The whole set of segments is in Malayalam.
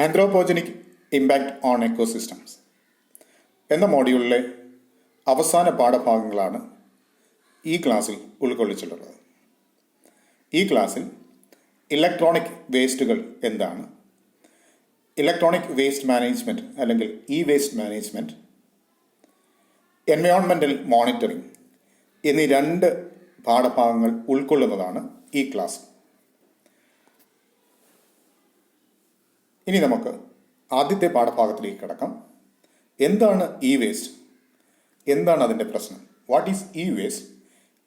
ആന്ത്രോപോജനിക് ഇമ്പാക്റ്റ് ഓൺ എക്കോസിസ്റ്റംസ് എന്ന മോഡ്യൂളിലെ അവസാന പാഠഭാഗങ്ങളാണ് ഈ ക്ലാസ്സിൽ ഉൾക്കൊള്ളിച്ചിട്ടുള്ളത്. ഈ ക്ലാസ്സിൽ ഇലക്ട്രോണിക് വേസ്റ്റുകൾ എന്താണ്, ഇലക്ട്രോണിക് വേസ്റ്റ് മാനേജ്മെൻറ്റ് അല്ലെങ്കിൽ ഇ വേസ്റ്റ് മാനേജ്മെൻറ്റ്, എൻവയോൺമെൻ്റൽ മോണിറ്ററിംഗ് എന്നീ രണ്ട് പാഠഭാഗങ്ങൾ ഉൾക്കൊള്ളുന്നതാണ് ഈ ക്ലാസ്. ഇനി നമുക്ക് ആദ്യത്തെ പാഠഭാഗത്തിലേക്ക് കിടക്കാം. എന്താണ് ഇ വേസ്റ്റ്, എന്താണ് അതിൻ്റെ പ്രശ്നം, what is e waste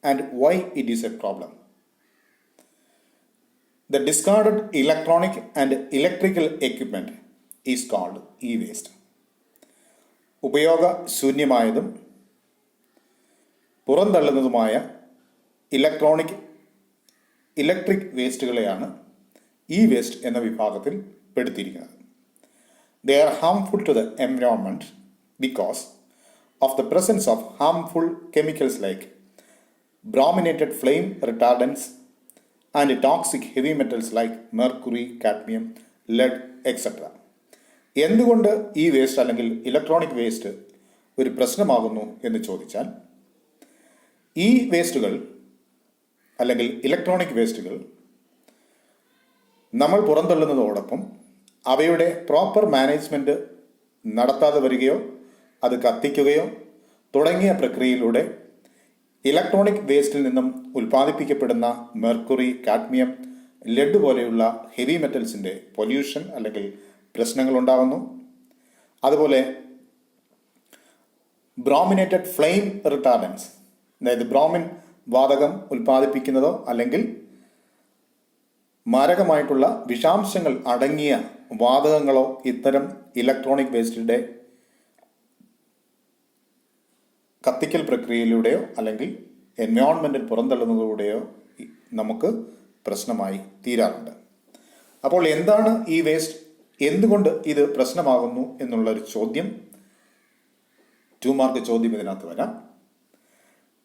and why it is a problem. The discarded electronic and electrical equipment is called e-waste. ഉപയോഗശൂന്യമായതും പുറന്തള്ളുന്നതുമായ ഇലക്ട്രിക് വേസ്റ്റുകളെയാണ് ഇ വേസ്റ്റ് എന്ന വിഭാഗത്തിൽ പെടുത്തിയിരിക്കുന്നത്. They are harmful to the environment because of the presence of harmful chemicals like brominated flame retardants and toxic heavy metals like mercury, cadmium, lead, etc. എന്തുകൊണ്ട് ഈ വേസ്റ്റ് അല്ലെങ്കിൽ ഇലക്ട്രോണിക് വേസ്റ്റ് ഒരു പ്രശ്നമാകുന്നു എന്ന് ചോദിച്ചാൽ, ഈ വേസ്റ്റുകൾ അല്ലെങ്കിൽ ഇലക്ട്രോണിക് വേസ്റ്റുകൾ നമ്മൾ പുറന്തള്ളുന്നതോടൊപ്പം അവയുടെ പ്രോപ്പർ മാനേജ്മെൻറ്റ് നടത്താതെ വരികയോ അത് കത്തിക്കുകയോ തുടങ്ങിയ പ്രക്രിയയിലൂടെ ഇലക്ട്രോണിക് വേസ്റ്റിൽ നിന്നും ഉൽപ്പാദിപ്പിക്കപ്പെടുന്ന മെർക്കുറി, കാഡ്മിയം, ലെഡ് പോലെയുള്ള ഹെവി മെറ്റൽസിൻ്റെ പൊല്യൂഷൻ അല്ലെങ്കിൽ പ്രശ്നങ്ങൾ ഉണ്ടാകുന്നു. അതുപോലെ ബ്രോമിനേറ്റഡ് ഫ്ലെയിം റിട്ടാർഡൻസ്, അതായത് ബ്രോമിൻ വാതകം ഉൽപ്പാദിപ്പിക്കുന്നതോ അല്ലെങ്കിൽ മാരകമായിട്ടുള്ള വിഷാംശങ്ങൾ അടങ്ങിയ വാതകങ്ങളോ ഇത്തരം ഇലക്ട്രോണിക് വേസ്റ്റിൻ്റെ കത്തിക്കൽ പ്രക്രിയയിലൂടെയോ അല്ലെങ്കിൽ എൻവയോൺമെൻറ്റിൽ പുറന്തള്ളുന്നതിലൂടെയോ നമുക്ക് പ്രശ്നമായി തീരാറുണ്ട്. അപ്പോൾ എന്താണ് ഈ വേസ്റ്റ്, എന്തുകൊണ്ട് ഇത് പ്രശ്നമാകുന്നു എന്നുള്ളൊരു ചോദ്യം, 2 മാർക്ക് ചോദ്യം ഇതിനകത്ത് വരാം.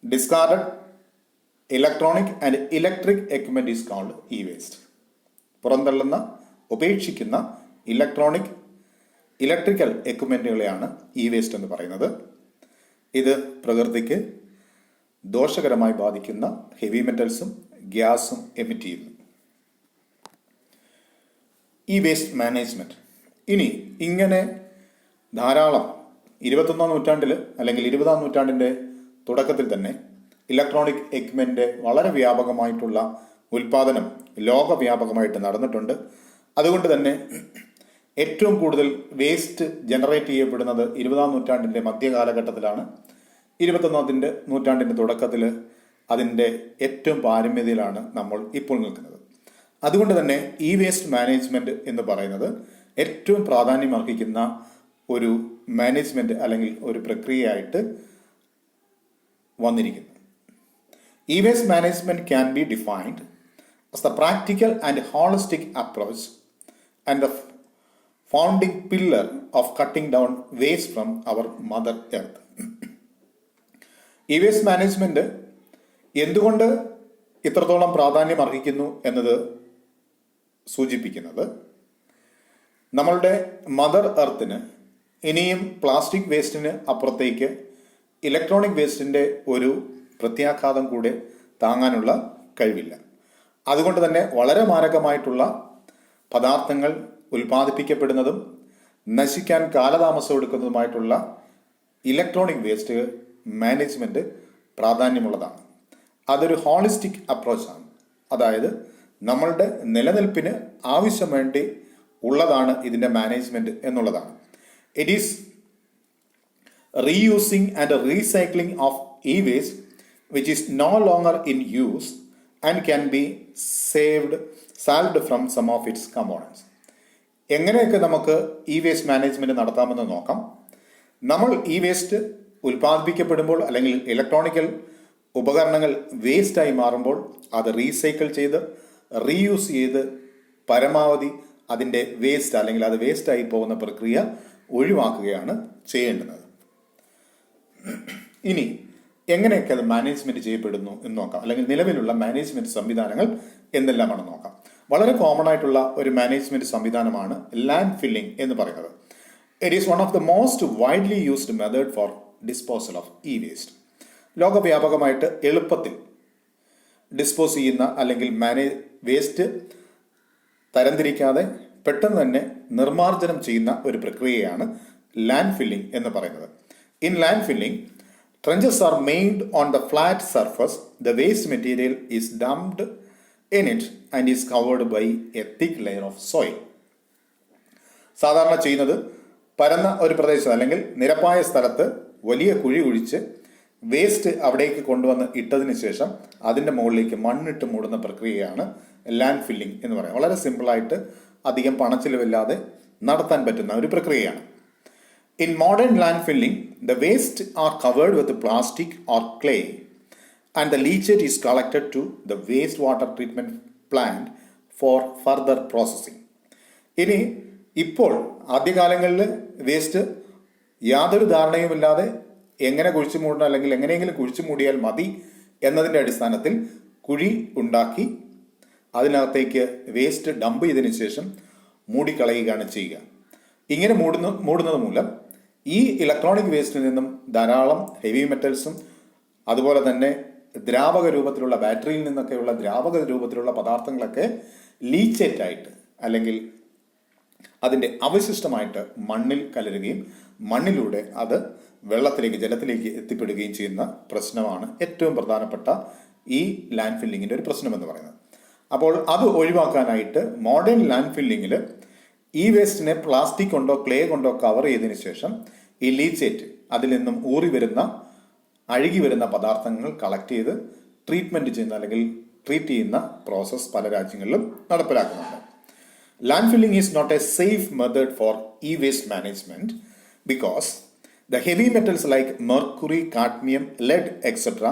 Discarded electronic and electric equipment is called E waste. പുറന്തള്ളുന്ന, ഉപേക്ഷിക്കുന്ന ഇലക്ട്രിക്കൽ എക്യുപ്മെൻറ്റുകളെയാണ് ഇ വേസ്റ്റ് എന്ന് പറയുന്നത്. ഇത് പ്രകൃതിക്ക് ദോഷകരമായി ബാധിക്കുന്ന ഹെവി മെറ്റൽസും ഗ്യാസും എമിറ്റ് ചെയ്യുന്നു. ഈ വേസ്റ്റ് മാനേജ്മെൻറ്റ് ഇനി ഇങ്ങനെ ധാരാളം 21ാം നൂറ്റാണ്ടിൽ അല്ലെങ്കിൽ 20ാം നൂറ്റാണ്ടിൻ്റെ തുടക്കത്തിൽ തന്നെ ഇലക്ട്രോണിക് എക്യുപ്മെൻ്റ് വളരെ വ്യാപകമായിട്ടുള്ള ഉൽപ്പാദനം ലോകവ്യാപകമായിട്ട് നടന്നിട്ടുണ്ട്. അതുകൊണ്ട് തന്നെ ഏറ്റവും കൂടുതൽ വേസ്റ്റ് ജനറേറ്റ് ചെയ്യപ്പെടുന്നത് 20ാം നൂറ്റാണ്ടിൻ്റെ മധ്യകാലഘട്ടത്തിലാണ്. 21ാം നൂറ്റാണ്ടിൻ്റെ തുടക്കത്തിൽ അതിൻ്റെ ഏറ്റവും പാരമ്യതയിലാണ് നമ്മൾ ഇപ്പോൾ നിൽക്കുന്നത്. അതുകൊണ്ട് തന്നെ ഇ വേസ്റ്റ് മാനേജ്മെൻറ്റ് എന്ന് പറയുന്നത് ഏറ്റവും പ്രാധാന്യം അർഹിക്കുന്ന ഒരു മാനേജ്മെൻറ്റ് അല്ലെങ്കിൽ ഒരു പ്രക്രിയയായിട്ട് വന്നിരിക്കുന്നു. E waste management can be defined as the practical and holistic approach and the founding pillar of cutting down waste from our mother earth. Waste management എന്തുകൊണ്ട് ഇത്രത്തോളം പ്രാധാന്യം അർഹിക്കുന്നു എന്നത് സൂചിപ്പിക്കുന്നത്, നമ്മളുടെ മദർ എർത്തിന് ഇനിയും പ്ലാസ്റ്റിക് വേസ്റ്റിന് അപ്പുറത്തേക്ക് ഇലക്ട്രോണിക് വേസ്റ്റിൻ്റെ ഒരു പ്രത്യാഘാതം കൂടെ താങ്ങാനുള്ള കഴിവില്ല. അതുകൊണ്ട് തന്നെ വളരെ മാരകമായിട്ടുള്ള പദാർത്ഥങ്ങൾ ഉൽപ്പാദിപ്പിക്കപ്പെടുന്നതും നശിക്കാൻ കാലതാമസം എടുക്കുന്നതുമായിട്ടുള്ള ഇലക്ട്രോണിക് വേസ്റ്റ് മാനേജ്മെൻറ്റ് പ്രാധാന്യമുള്ളതാണ്. അതൊരു ഹോളിസ്റ്റിക് അപ്രോച്ചാണ്. അതായത് നമ്മളുടെ നിലനിൽപ്പിന് ആവശ്യം വേണ്ടി ഉള്ളതാണ് ഇതിൻ്റെ മാനേജ്മെൻറ്റ് എന്നുള്ളതാണ്. It is reusing and recycling of E waste which is no longer in use and can be salved from some of its components. എങ്ങനെയൊക്കെ നമുക്ക് ഇ വേസ്റ്റ് മാനേജ്മെൻറ്റ് നടത്താമെന്ന് നോക്കാം. നമ്മൾ ഇ വേസ്റ്റ് ഉൽപ്പാദിപ്പിക്കപ്പെടുമ്പോൾ അല്ലെങ്കിൽ ഇലക്ട്രോണിക്കൽ ഉപകരണങ്ങൾ വേസ്റ്റായി മാറുമ്പോൾ അത് റീസൈക്കിൾ ചെയ്ത് റീയൂസ് ചെയ്ത് പരമാവധി അതിൻ്റെ വേസ്റ്റ് അല്ലെങ്കിൽ അത് വേസ്റ്റായി പോകുന്ന പ്രക്രിയ ഒഴിവാക്കുകയാണ് ചെയ്യേണ്ടുന്നത്. ഇനി എങ്ങനെയൊക്കെ അത് മാനേജ്മെൻറ്റ് ചെയ്യപ്പെടുന്നു എന്ന് നോക്കാം, അല്ലെങ്കിൽ നിലവിലുള്ള മാനേജ്മെൻറ്റ് സംവിധാനങ്ങൾ എന്തെല്ലാമാണെന്ന് നോക്കാം. വളരെ കോമൺ ആയിട്ടുള്ള ഒരു മാനേജ്മെൻറ്റ് സംവിധാനമാണ് ലാൻഡ് ഫില്ലിംഗ് എന്ന് പറയുന്നത്. It is one of the most widely used method for disposal of E waste. ലോകവ്യാപകമായിട്ട് എളുപ്പത്തിൽ ഡിസ്പോസ് ചെയ്യുന്ന അല്ലെങ്കിൽ വേസ്റ്റ് തരംതിരിക്കാതെ പെട്ടെന്ന് തന്നെ നിർമ്മാർജ്ജനം ചെയ്യുന്ന ഒരു പ്രക്രിയയാണ് ലാൻഡ് ഫില്ലിംഗ് എന്ന് പറയുന്നത്. In land filling, trenches are made on the flat surface. The waste material is dumped in it and is covered by a thick layer of soil. സാധാരണ ചെയ്യുന്നത് പരന്ന ഒരു പ്രദേശത്ത് അല്ലെങ്കിൽ നിരപ്പായ സ്ഥലത്ത് വലിയ കുഴി കുഴിച്ച് വേസ്റ്റ് അവിടേക്ക് കൊണ്ടുവന്ന് ഇട്ടതിന് ശേഷം അതിൻ്റെ മുകളിലേക്ക് മണ്ണിട്ട് മൂടുന്ന പ്രക്രിയയാണ് ലാൻഡ് ഫില്ലിംഗ് എന്ന് പറയുന്നത്. വളരെ സിമ്പിളായിട്ട് അധികം പണച്ചിലവില്ലാതെ നടത്താൻ പറ്റുന്ന ഒരു പ്രക്രിയയാണ്. In modern land filling, the waste are covered with plastic or clay and the leachate is collected to the wastewater treatment plant for further processing. ഇനി ഇപ്പോൾ ആദ്യകാലങ്ങളിൽ വേസ്റ്റ് യാതൊരു ധാരണയുമില്ലാതെ എങ്ങനെ കുഴിച്ചു മൂടണം അല്ലെങ്കിൽ എങ്ങനെയെങ്കിലും കുഴിച്ചു മൂടിയാൽ മതി എന്നതിൻ്റെ അടിസ്ഥാനത്തിൽ കുഴി ഉണ്ടാക്കി അതിനകത്തേക്ക് വേസ്റ്റ് ഡംപ് ചെയ്തതിന് ശേഷം മൂടിക്കളയുകയാണ് ചെയ്യുക. ഇങ്ങനെ മൂടുന്നത് മൂലം ഈ ഇലക്ട്രോണിക് വേസ്റ്റിൽ നിന്നും ധാരാളം ഹെവി മെറ്റൽസും അതുപോലെ തന്നെ ദ്രാവക രൂപത്തിലുള്ള ബാറ്ററിയിൽ നിന്നൊക്കെയുള്ള ദ്രാവക രൂപത്തിലുള്ള പദാർത്ഥങ്ങളൊക്കെ ലീച്ചേറ്റായിട്ട് അല്ലെങ്കിൽ അതിൻ്റെ അവശിഷ്ടമായിട്ട് മണ്ണിൽ കലരുകയും മണ്ണിലൂടെ അത് വെള്ളത്തിലേക്ക് ജലത്തിലേക്ക് എത്തിപ്പെടുകയും ചെയ്യുന്ന പ്രശ്നമാണ് ഏറ്റവും പ്രധാനപ്പെട്ട ഈ ലാൻഡ് ഫില്ലിങ്ങിൻ്റെ ഒരു പ്രശ്നം എന്ന് പറയുന്നത്. അപ്പോൾ അത് ഒഴിവാക്കാനായിട്ട് മോഡേൺ ലാൻഡ് ഫില്ലിങ്ങിൽ ഈ വേസ്റ്റിനെ പ്ലാസ്റ്റിക് കൊണ്ടോ ക്ലേ കൊണ്ടോ കവർ ചെയ്തതിന് ശേഷം ഈ ലീച്ചേറ്റ് അതിൽ നിന്നും അഴുകി വരുന്ന പദാർത്ഥങ്ങൾ കളക്ട് ചെയ്ത് ട്രീറ്റ്മെൻറ്റ് ചെയ്യുന്ന അല്ലെങ്കിൽ ട്രീറ്റ് ചെയ്യുന്ന പ്രോസസ്സ് പല രാജ്യങ്ങളിലും നടപ്പിലാക്കുന്നുണ്ട്. Land filling is not a safe method for E waste management because the heavy metals like mercury, cadmium, lead etcetera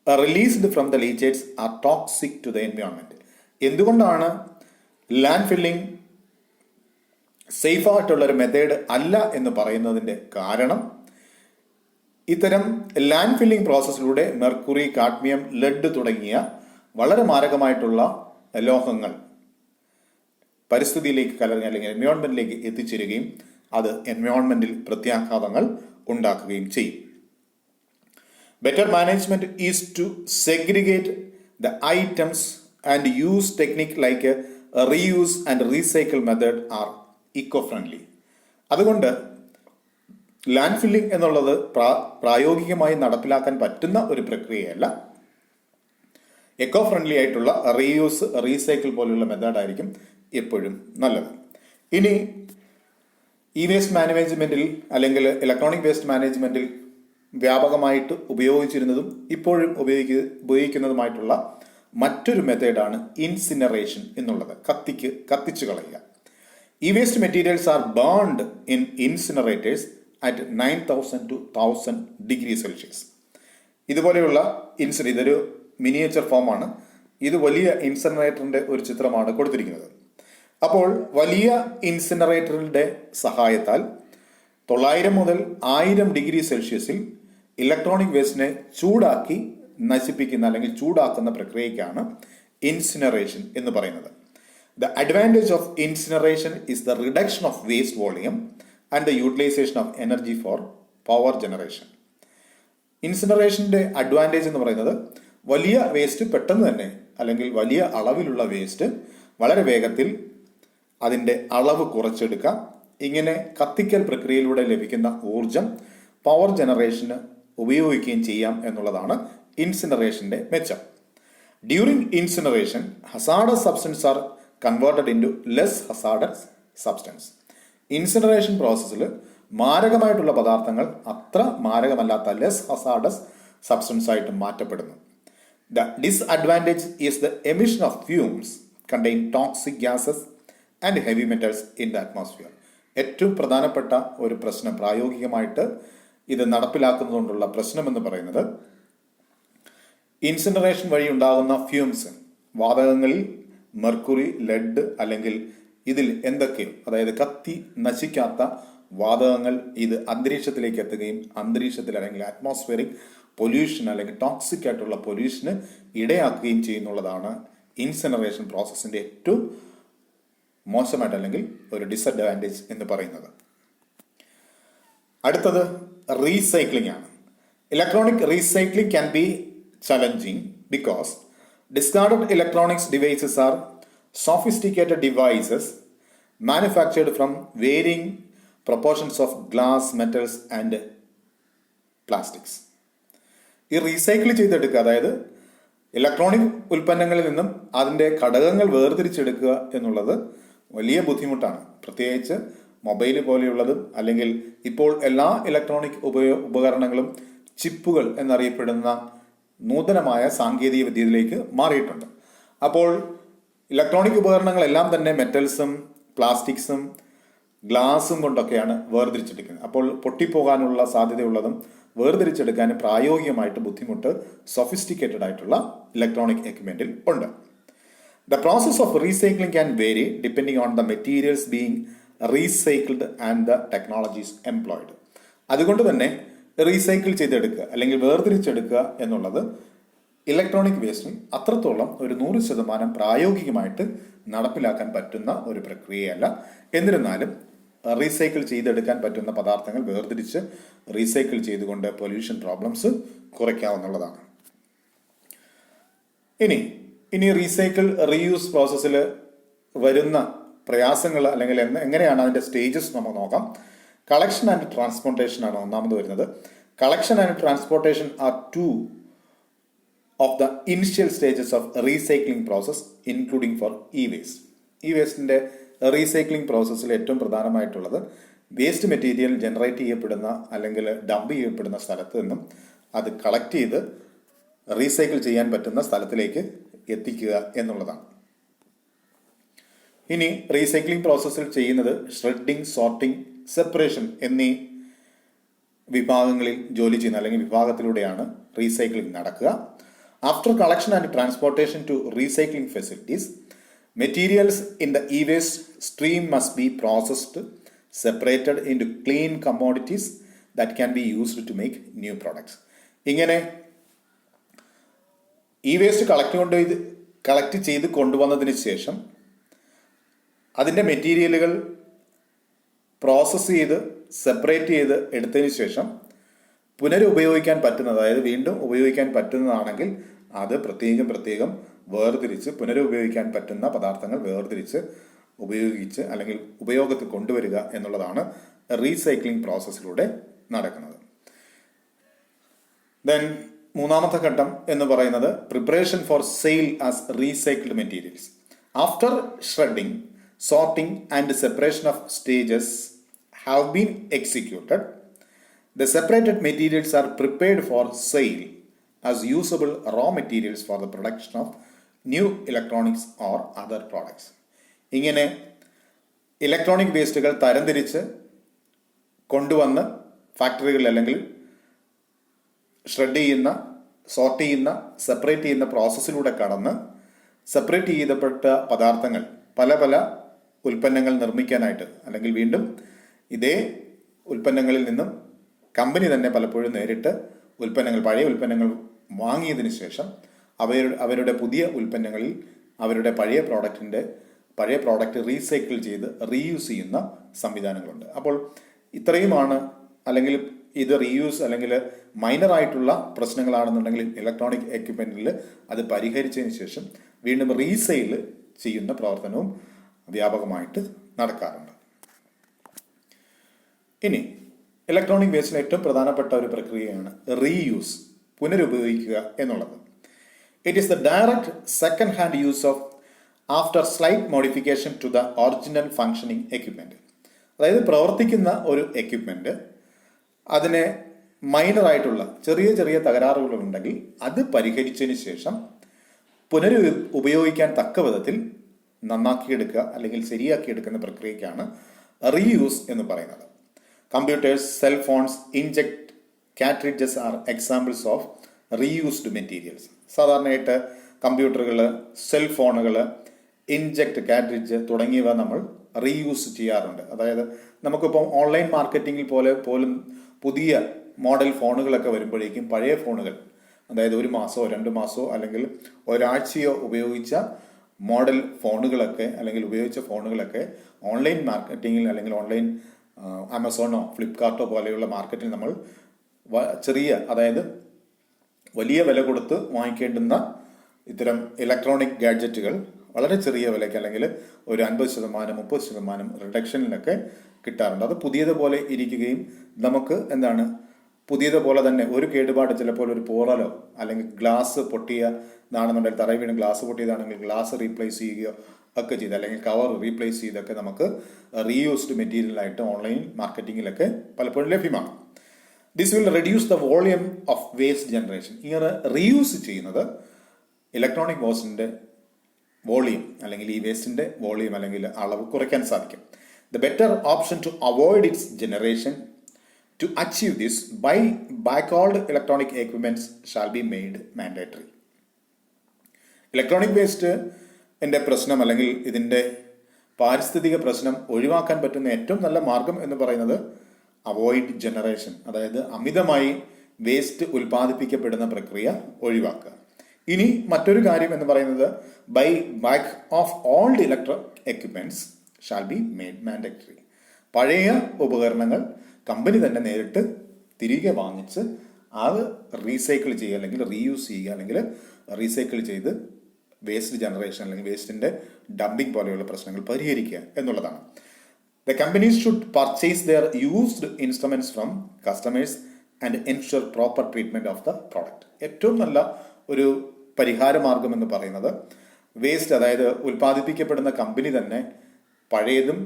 released from the leachates are toxic to the environment. എന്തുകൊണ്ടാണ് ലാൻഡ് ഫില്ലിംഗ് സേഫായിട്ടുള്ളൊരു മെത്തേഡ് അല്ല എന്ന് പറയുന്നതിൻ്റെ കാരണം, ഇത്തരം ലാൻഡ് ഫില്ലിംഗ് പ്രോസസ്സിലൂടെ മെർക്കുറി, കാഡ്മിയം, ലെഡ് തുടങ്ങിയ വളരെ മാരകമായിട്ടുള്ള ലോഹങ്ങൾ പരിസ്ഥിതിയിലേക്ക് കലർന്ന് അല്ലെങ്കിൽ എൻവയോൺമെന്റിലേക്ക് എത്തിച്ചേരുകയും അത് എൻവയോൺമെന്റിൽ പ്രത്യാഘാതങ്ങൾ ഉണ്ടാക്കുകയും ചെയ്യും. Better management is to segregate the items and use technique like reuse and recycle method are eco friendly. അതുകൊണ്ട് ലാൻഡ് ഫില്ലിംഗ് എന്നുള്ളത് പ്രായോഗികമായി നടപ്പിലാക്കാൻ പറ്റുന്ന ഒരു പ്രക്രിയയല്ല. എക്കോ ഫ്രണ്ട്ലി ആയിട്ടുള്ള റീയൂസ്, റീസൈക്കിൾ പോലുള്ള മെത്തേഡായിരിക്കും എപ്പോഴും നല്ലത്. ഇനി ഇ വേസ്റ്റ് മാനേജ്മെന്റിൽ അല്ലെങ്കിൽ ഇലക്ട്രോണിക് വേസ്റ്റ് മാനേജ്മെന്റിൽ വ്യാപകമായിട്ട് ഉപയോഗിച്ചിരുന്നതും ഇപ്പോഴും ഉപയോഗിക്കുന്നതുമായിട്ടുള്ള മറ്റൊരു മെത്തേഡാണ് ഇൻസിനറേഷൻ എന്നുള്ളത്. കത്തിച്ചു കളയുക. E-waste materials are burned in incinerators at 9,000 to 1,000 degrees Celsius. ഇതുപോലെയുള്ള ഇതൊരു മിനിയേച്ചർ ഫോമാണ്. ഇത് വലിയ ഇൻസിനറേറ്ററിൻ്റെ ഒരു ചിത്രമാണ് കൊടുത്തിരിക്കുന്നത്. അപ്പോൾ വലിയ ഇൻസിനറേറ്ററിൻ്റെ സഹായത്താൽ 900 മുതൽ 1000 ഡിഗ്രി സെൽഷ്യസിൽ ഇലക്ട്രോണിക് വേസ്റ്റിനെ ചൂടാക്കി നശിപ്പിക്കുന്ന അല്ലെങ്കിൽ ചൂടാക്കുന്ന പ്രക്രിയയ്ക്കാണ് ഇൻസിനറേഷൻ എന്ന് പറയുന്നത്. The advantage of incineration is the reduction of waste volume and the utilization of energy for power generation. ഇൻസിനറേഷൻ്റെ അഡ്വാൻറ്റേജ് എന്ന് പറയുന്നത് വലിയ വേസ്റ്റ് പെട്ടെന്ന് തന്നെ അല്ലെങ്കിൽ വലിയ അളവിലുള്ള വേസ്റ്റ് വളരെ വേഗത്തിൽ അതിൻ്റെ അളവ് കുറച്ചെടുക്കാം. ഇങ്ങനെ കത്തിക്കൽ പ്രക്രിയയിലൂടെ ലഭിക്കുന്ന ഊർജം പവർ ജനറേഷന് ഉപയോഗിക്കുകയും ചെയ്യാം എന്നുള്ളതാണ് ഇൻസിനറേഷൻ്റെ മെച്ചം. During incineration hazardous substance are converted in to less hazardous substance. Incineration പ്രോസസ്സിൽ മാരകമായിട്ടുള്ള പദാർത്ഥങ്ങൾ അത്ര മാരകമല്ലാത്ത ലെസ് ഹസാർഡസ് സബ്സ്റ്റൻസ് ആയിട്ട് മാറ്റപ്പെടുന്നു. The disadvantage is the emission of fumes contain toxic gases and heavy metals in the atmosphere. ഏറ്റവും പ്രധാനപ്പെട്ട ഒരു പ്രശ്നം, പ്രായോഗികമായിട്ട് ഇത് നടപ്പിലാക്കുന്നതുകൊണ്ടുള്ള പ്രശ്നമെന്ന് പറയുന്നത് ഇൻസിനറേഷൻ വഴി ഉണ്ടാകുന്ന ഫ്യൂംസ്, വാതകങ്ങളിൽ മെർക്കുറി, ലെഡ് അല്ലെങ്കിൽ ഇതിൽ എന്തൊക്കെയോ, അതായത് കത്തി നശിക്കാത്ത വാതകങ്ങൾ ഇത് അന്തരീക്ഷത്തിലേക്ക് എത്തുകയും അന്തരീക്ഷത്തിൽ അല്ലെങ്കിൽ അറ്റ്മോസ്ഫിയറിക് പൊല്യൂഷൻ അല്ലെങ്കിൽ ടോക്സിക് ആയിട്ടുള്ള പൊല്യൂഷന് ഇടയാക്കുകയും ചെയ്യുന്നുള്ളതാണ് ഇൻസിനറേഷൻ പ്രോസസ്സിൻ്റെ ഏറ്റവും മോശമായിട്ട് അല്ലെങ്കിൽ ഒരു ഡിസഡ്വാൻറ്റേജ് എന്ന് പറയുന്നത്. അടുത്തത് റീസൈക്ലിംഗ് ആണ്. Electronic recycling can be challenging because discarded electronics devices are sophisticated devices manufactured from varying proportions of glass, metals and plastics. ഈ റീസൈക്കിൾ ചെയ്തെടുക്കുക, അതായത് ഇലക്ട്രോണിക് ഉൽപ്പന്നങ്ങളിൽ നിന്നും അതിൻ്റെ ഘടകങ്ങൾ വേർതിരിച്ചെടുക്കുക എന്നുള്ളത് വലിയ ബുദ്ധിമുട്ടാണ്. പ്രത്യേകിച്ച് മൊബൈൽ പോലെയുള്ളതും അല്ലെങ്കിൽ ഇപ്പോൾ എല്ലാ ഇലക്ട്രോണിക് ഉപകരണങ്ങളും ചിപ്പുകൾ എന്നറിയപ്പെടുന്ന നൂതനമായ സാങ്കേതിക വിദ്യയിലേക്ക് മാറിയിട്ടുണ്ട്. അപ്പോൾ ഇലക്ട്രോണിക് ഉപകരണങ്ങളെല്ലാം തന്നെ മെറ്റൽസും പ്ലാസ്റ്റിക്സും ഗ്ലാസും കൊണ്ടൊക്കെയാണ് വേർതിരിച്ചെടുക്കുന്നത്. അപ്പോൾ പൊട്ടിപ്പോകാനുള്ള സാധ്യതയുള്ളതും വേർതിരിച്ചെടുക്കാനും പ്രായോഗികമായിട്ട് ബുദ്ധിമുട്ട് സൊഫിസ്റ്റിക്കേറ്റഡ് ആയിട്ടുള്ള ഇലക്ട്രോണിക് എക്യുപ്മെന്റിൽ ഉണ്ട്. The process of recycling can vary depending on the materials being recycled and the technologies employed. അതുകൊണ്ട് തന്നെ റീസൈക്കിൾ ചെയ്തെടുക്കുക അല്ലെങ്കിൽ വേർതിരിച്ചെടുക്കുക എന്നുള്ളത് ഇലക്ട്രോണിക് വേസ്റ്റിൽ അത്രത്തോളം ഒരു 100% പ്രായോഗികമായിട്ട് നടപ്പിലാക്കാൻ പറ്റുന്ന ഒരു പ്രക്രിയയല്ല. എന്നിരുന്നാലും റീസൈക്കിൾ ചെയ്തെടുക്കാൻ പറ്റുന്ന പദാർത്ഥങ്ങൾ വേർതിരിച്ച് റീസൈക്കിൾ ചെയ്തുകൊണ്ട് പൊല്യൂഷൻ പ്രോബ്ലംസ് കുറയ്ക്കാവുന്നതാണ്. ഇനി റീസൈക്കിൾ റീയൂസ് പ്രോസസ്സിൽ വരുന്ന പ്രയാസങ്ങൾ അല്ലെങ്കിൽ എങ്ങനെയാണ് അതിൻ്റെ സ്റ്റേജസ് നമുക്ക് നോക്കാം. കളക്ഷൻ ആൻഡ് ട്രാൻസ്പോർട്ടേഷൻ ആണ് ഒന്നാമത് വരുന്നത്. Collection and transportation are two of the initial stages of recycling process including for E waste. ഈ വേസ്റ്റിൻ്റെ റീസൈക്ലിംഗ് പ്രോസസ്സിൽ ഏറ്റവും പ്രധാനമായിട്ടുള്ളത് വേസ്റ്റ് മെറ്റീരിയൽ ജനറേറ്റ് ചെയ്യപ്പെടുന്ന അല്ലെങ്കിൽ ഡംപ് ചെയ്യപ്പെടുന്ന സ്ഥലത്ത് നിന്നും അത് കളക്ട് ചെയ്ത് റീസൈക്കിൾ ചെയ്യാൻ പറ്റുന്ന സ്ഥലത്തിലേക്ക് എത്തിക്കുക എന്നുള്ളതാണ്. ഇനി റീസൈക്ലിംഗ് പ്രോസസ്സിൽ ചെയ്യുന്നത് ഷ്രെഡിംഗ്, സോർട്ടിംഗ്, സെപ്പറേഷൻ എന്നീ വിഭാഗങ്ങളിൽ ജോലി ചെയ്യുന്ന അല്ലെങ്കിൽ വിഭാഗത്തിലൂടെയാണ് റീസൈക്ലിംഗ് നടക്കുക. After collection and transportation to recycling facilities, materials in the E waste stream must be processed, separated into clean commodities that can be used to make new products. ഇങ്ങനെ ഇ വേസ്റ്റ് കളക്ട് ചെയ്ത് കൊണ്ടുവന്നതിന് ശേഷം അതിൻ്റെ മെറ്റീരിയലുകൾ പ്രോസസ്സ് ചെയ്ത് സെപ്പറേറ്റ് ചെയ്ത് എടുത്തതിന് ശേഷം പുനരുപയോഗിക്കാൻ പറ്റുന്നത്, അതായത് വീണ്ടും ഉപയോഗിക്കാൻ പറ്റുന്നതാണെങ്കിൽ അത് പ്രത്യേകം വേർതിരിച്ച് പുനരുപയോഗിക്കാൻ പറ്റുന്ന പദാർത്ഥങ്ങൾ വേർതിരിച്ച് ഉപയോഗിച്ച് അല്ലെങ്കിൽ ഉപയോഗത്തിൽ കൊണ്ടുവരിക എന്നുള്ളതാണ് റീസൈക്ലിംഗ് പ്രോസസ്സിലൂടെ നടക്കുന്നത്. ദെൻ മൂന്നാമത്തെ ഘട്ടം എന്ന് പറയുന്നത് preparation for sale as recycled materials. After shredding, sorting and separation of stages have been executed, the separated materials are prepared for sale as usable raw materials for the production of new electronics or other products. ഇങ്ങനെ ഇലക്ട്രോണിക് വേസ്റ്റുകൾ തരംതിരിച്ച് കൊണ്ടുവന്ന് ഫാക്ടറികളിൽ അല്ലെങ്കിൽ ഷ്രെഡ് ചെയ്യുന്ന, സോർട്ട് ചെയ്യുന്ന, സെപ്പറേറ്റ് ചെയ്യുന്ന പ്രോസസ്സിലൂടെ കടന്ന് സെപ്പറേറ്റ് ചെയ്യപ്പെട്ട പദാർത്ഥങ്ങൾ പല ഉൽപ്പന്നങ്ങൾ നിർമ്മിക്കാനായിട്ട് അല്ലെങ്കിൽ വീണ്ടും ഇതേ ഉൽപ്പന്നങ്ങളിൽ നിന്നും കമ്പനി തന്നെ പലപ്പോഴും നേരിട്ട് പഴയ ഉൽപ്പന്നങ്ങൾ വാങ്ങിയതിന് ശേഷം അവരുടെ പുതിയ ഉൽപ്പന്നങ്ങളിൽ അവരുടെ പഴയ പ്രോഡക്റ്റ് റീസൈക്കിൾ ചെയ്ത് റീയൂസ് ചെയ്യുന്ന സംവിധാനങ്ങളുണ്ട്. അപ്പോൾ ഇത്രയുമാണ്, അല്ലെങ്കിൽ ഇത് റീയൂസ് അല്ലെങ്കിൽ മൈനറായിട്ടുള്ള പ്രശ്നങ്ങളാണെന്നുണ്ടെങ്കിൽ ഇലക്ട്രോണിക് എക്യുപ്മെൻറ്റിൽ അത് പരിഹരിച്ചതിന് ശേഷം വീണ്ടും റീസെയിൽ ചെയ്യുന്ന പ്രവർത്തനവും വ്യാപകമായിട്ട് നടക്കാറുണ്ട്. ഇനി ഇലക്ട്രോണിക് വേസ്റ്റിന് ഏറ്റവും പ്രധാനപ്പെട്ട ഒരു പ്രക്രിയയാണ് റീയൂസ്, പുനരുപയോഗിക്കുക എന്നുള്ളത്. It is the direct second hand use of after slight modification to the original functioning equipment. അതായത് പ്രവർത്തിക്കുന്ന ഒരു എക്യുപ്മെൻറ്റ് അതിനെ മൈനറായിട്ടുള്ള ചെറിയ തകരാറുകളുണ്ടെങ്കിൽ അത് പരിഹരിച്ചതിന് ശേഷം ഉപയോഗിക്കാൻ തക്ക വിധത്തിൽ നന്നാക്കിയെടുക്കുക അല്ലെങ്കിൽ ശരിയാക്കിയെടുക്കുന്ന പ്രക്രിയയ്ക്കാണ് റീയൂസ് എന്ന് പറയുന്നത്. Computers, cell phones, inject cartridges are examples of reused materials. സാധാരണയായിട്ട് കമ്പ്യൂട്ടറുകൾ, സെൽ ഫോണുകൾ, ഇൻജെക്ട് കാട്രിഡ്ജ് തുടങ്ങിയവ നമ്മൾ റീയൂസ് ചെയ്യാറുണ്ട്. അതായത് നമുക്കിപ്പം ഓൺലൈൻ മാർക്കറ്റിങ്ങിൽ പോലും പുതിയ മോഡൽ ഫോണുകളൊക്കെ വരുമ്പോഴേക്കും അതായത് 1 മാസമോ 2 മാസമോ അല്ലെങ്കിൽ ഒരാഴ്ചയോ ഉപയോഗിച്ച മോഡൽ ഫോണുകളൊക്കെ അല്ലെങ്കിൽ ഉപയോഗിച്ച ഫോണുകളൊക്കെ ഓൺലൈൻ മാർക്കറ്റിങ്ങിൽ അല്ലെങ്കിൽ ഓൺലൈൻ ആമസോണോ ഫ്ലിപ്കാർട്ടോ പോലെയുള്ള മാർക്കറ്റിൽ നമ്മൾ ചെറിയ, അതായത് വലിയ വില കൊടുത്ത് വാങ്ങിക്കേണ്ടുന്ന ഇത്തരം ഇലക്ട്രോണിക് ഗാഡ്ജറ്റുകൾ വളരെ ചെറിയ വിലയ്ക്ക് അല്ലെങ്കിൽ ഒരു 50%, 30% റിഡക്ഷനിലൊക്കെ കിട്ടാറുണ്ട്. അത് പുതിയതുപോലെ ഇരിക്കുകയും നമുക്ക് പുതിയതുപോലെ തന്നെ ഒരു കേടുപാട്, ചിലപ്പോൾ ഒരു പോറലോ അല്ലെങ്കിൽ ഗ്ലാസ് പൊട്ടിയതാണെന്നുണ്ടെങ്കിൽ, തറയിൽ വീണ് ഗ്ലാസ് പൊട്ടിയതാണെങ്കിൽ ഗ്ലാസ് റീപ്ലേസ് ചെയ്യുകയോ ഒക്കെ ചെയ്ത്, അല്ലെങ്കിൽ കവർ റീപ്ലേസ് ചെയ്തൊക്കെ നമുക്ക് റീയൂസ്ഡ് മെറ്റീരിയലായിട്ട് ഓൺലൈൻ മാർക്കറ്റിങ്ങിലൊക്കെ പലപ്പോഴും ലഭ്യമാണ്. This will reduce the volume of waste generation. ഇങ്ങനെ റീയൂസ് ചെയ്യുന്നത് ഇലക്ട്രോണിക് വേസ്റ്റിൻ്റെ വോളിയം അല്ലെങ്കിൽ ഈ വേസ്റ്റിൻ്റെ വോളിയം അല്ലെങ്കിൽ അളവ് കുറയ്ക്കാൻ സാധിക്കും. The better option to avoid its generation to achieve this by back old electronic equipments shall be made mandatory. Electronic വേസ്റ്റിൻ്റെ പ്രശ്നം അല്ലെങ്കിൽ ഇതിൻ്റെ പാരിസ്ഥിതിക പ്രശ്നം ഒഴിവാക്കാൻ പറ്റുന്ന ഏറ്റവും നല്ല മാർഗം എന്ന് പറയുന്നത് അവോയ്ഡ് ജനറേഷൻ, അതായത് അമിതമായി വേസ്റ്റ് ഉൽപ്പാദിപ്പിക്കപ്പെടുന്ന പ്രക്രിയ ഒഴിവാക്കുക. ഇനി മറ്റൊരു കാര്യം എന്ന് പറയുന്നത് buy back of old electric equipments shall be made mandatory. പഴയ ഉപകരണങ്ങൾ കമ്പനി തന്നെ നേരിട്ട് തിരികെ വാങ്ങിച്ച് അത് റീസൈക്കിൾ ചെയ്യുക അല്ലെങ്കിൽ റീയൂസ് ചെയ്യുക അല്ലെങ്കിൽ റീസൈക്കിൾ ചെയ്ത് വേസ്റ്റ് ജനറേഷൻ അല്ലെങ്കിൽ വേസ്റ്റിൻ്റെ ഡംപിങ് പോലെയുള്ള പ്രശ്നങ്ങൾ പരിഹരിക്കുക എന്നുള്ളതാണ്. The companies should purchase their used instruments from customers and ensure proper treatment of the product. ഏറ്റവും നല്ല ഒരു പരിഹാര മാർഗം എന്ന് പറയുന്നത് വേസ്റ്റ്, അതായത് ഉൽപ്പാദിപ്പിക്കപ്പെടുന്ന കമ്പനി തന്നെ പഴയതും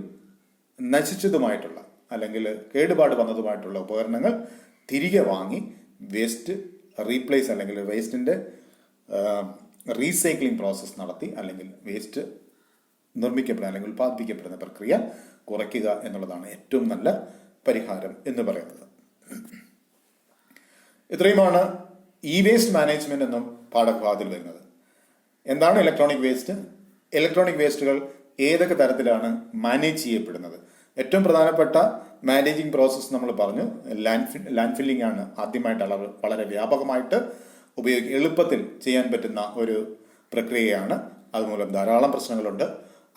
നശിച്ചതുമായിട്ടുള്ള അല്ലെങ്കിൽ കേടുപാട് വന്നതുമായിട്ടുള്ള ഉപകരണങ്ങൾ തിരികെ വാങ്ങി വേസ്റ്റ് റീപ്ലേസ് അല്ലെങ്കിൽ വേസ്റ്റിൻ്റെ റീസൈക്ലിംഗ് പ്രോസസ്സ് നടത്തി അല്ലെങ്കിൽ വേസ്റ്റ് നിർമ്മിക്കപ്പെടുന്ന അല്ലെങ്കിൽ ഉൽപ്പാദിപ്പിക്കപ്പെടുന്ന പ്രക്രിയ കുറയ്ക്കുക എന്നുള്ളതാണ് ഏറ്റവും നല്ല പരിഹാരം എന്ന് പറയുന്നത്. ഇത്രയുമാണ് ഇ വേസ്റ്റ് മാനേജ്മെന്റ് എന്നും പാഠഭാഗത്തിൽ വരുന്നത്. എന്താണ് ഇലക്ട്രോണിക് വേസ്റ്റ്? ഇലക്ട്രോണിക് വേസ്റ്റുകൾ ഏതൊക്കെ തരത്തിലാണ് മാനേജ് ചെയ്യപ്പെടുന്നത്? ഏറ്റവും പ്രധാനപ്പെട്ട മാനേജിങ് പ്രോസസ്സ് നമ്മൾ പറഞ്ഞു, ലാൻഡ് ഫില്ലിംഗ് ആണ്. ആദ്യമായിട്ട് വളരെ വ്യാപകമായിട്ട് എളുപ്പത്തിൽ ചെയ്യാൻ പറ്റുന്ന ഒരു പ്രക്രിയയാണ്. അതുമൂലം ധാരാളം പ്രശ്നങ്ങളുണ്ട്.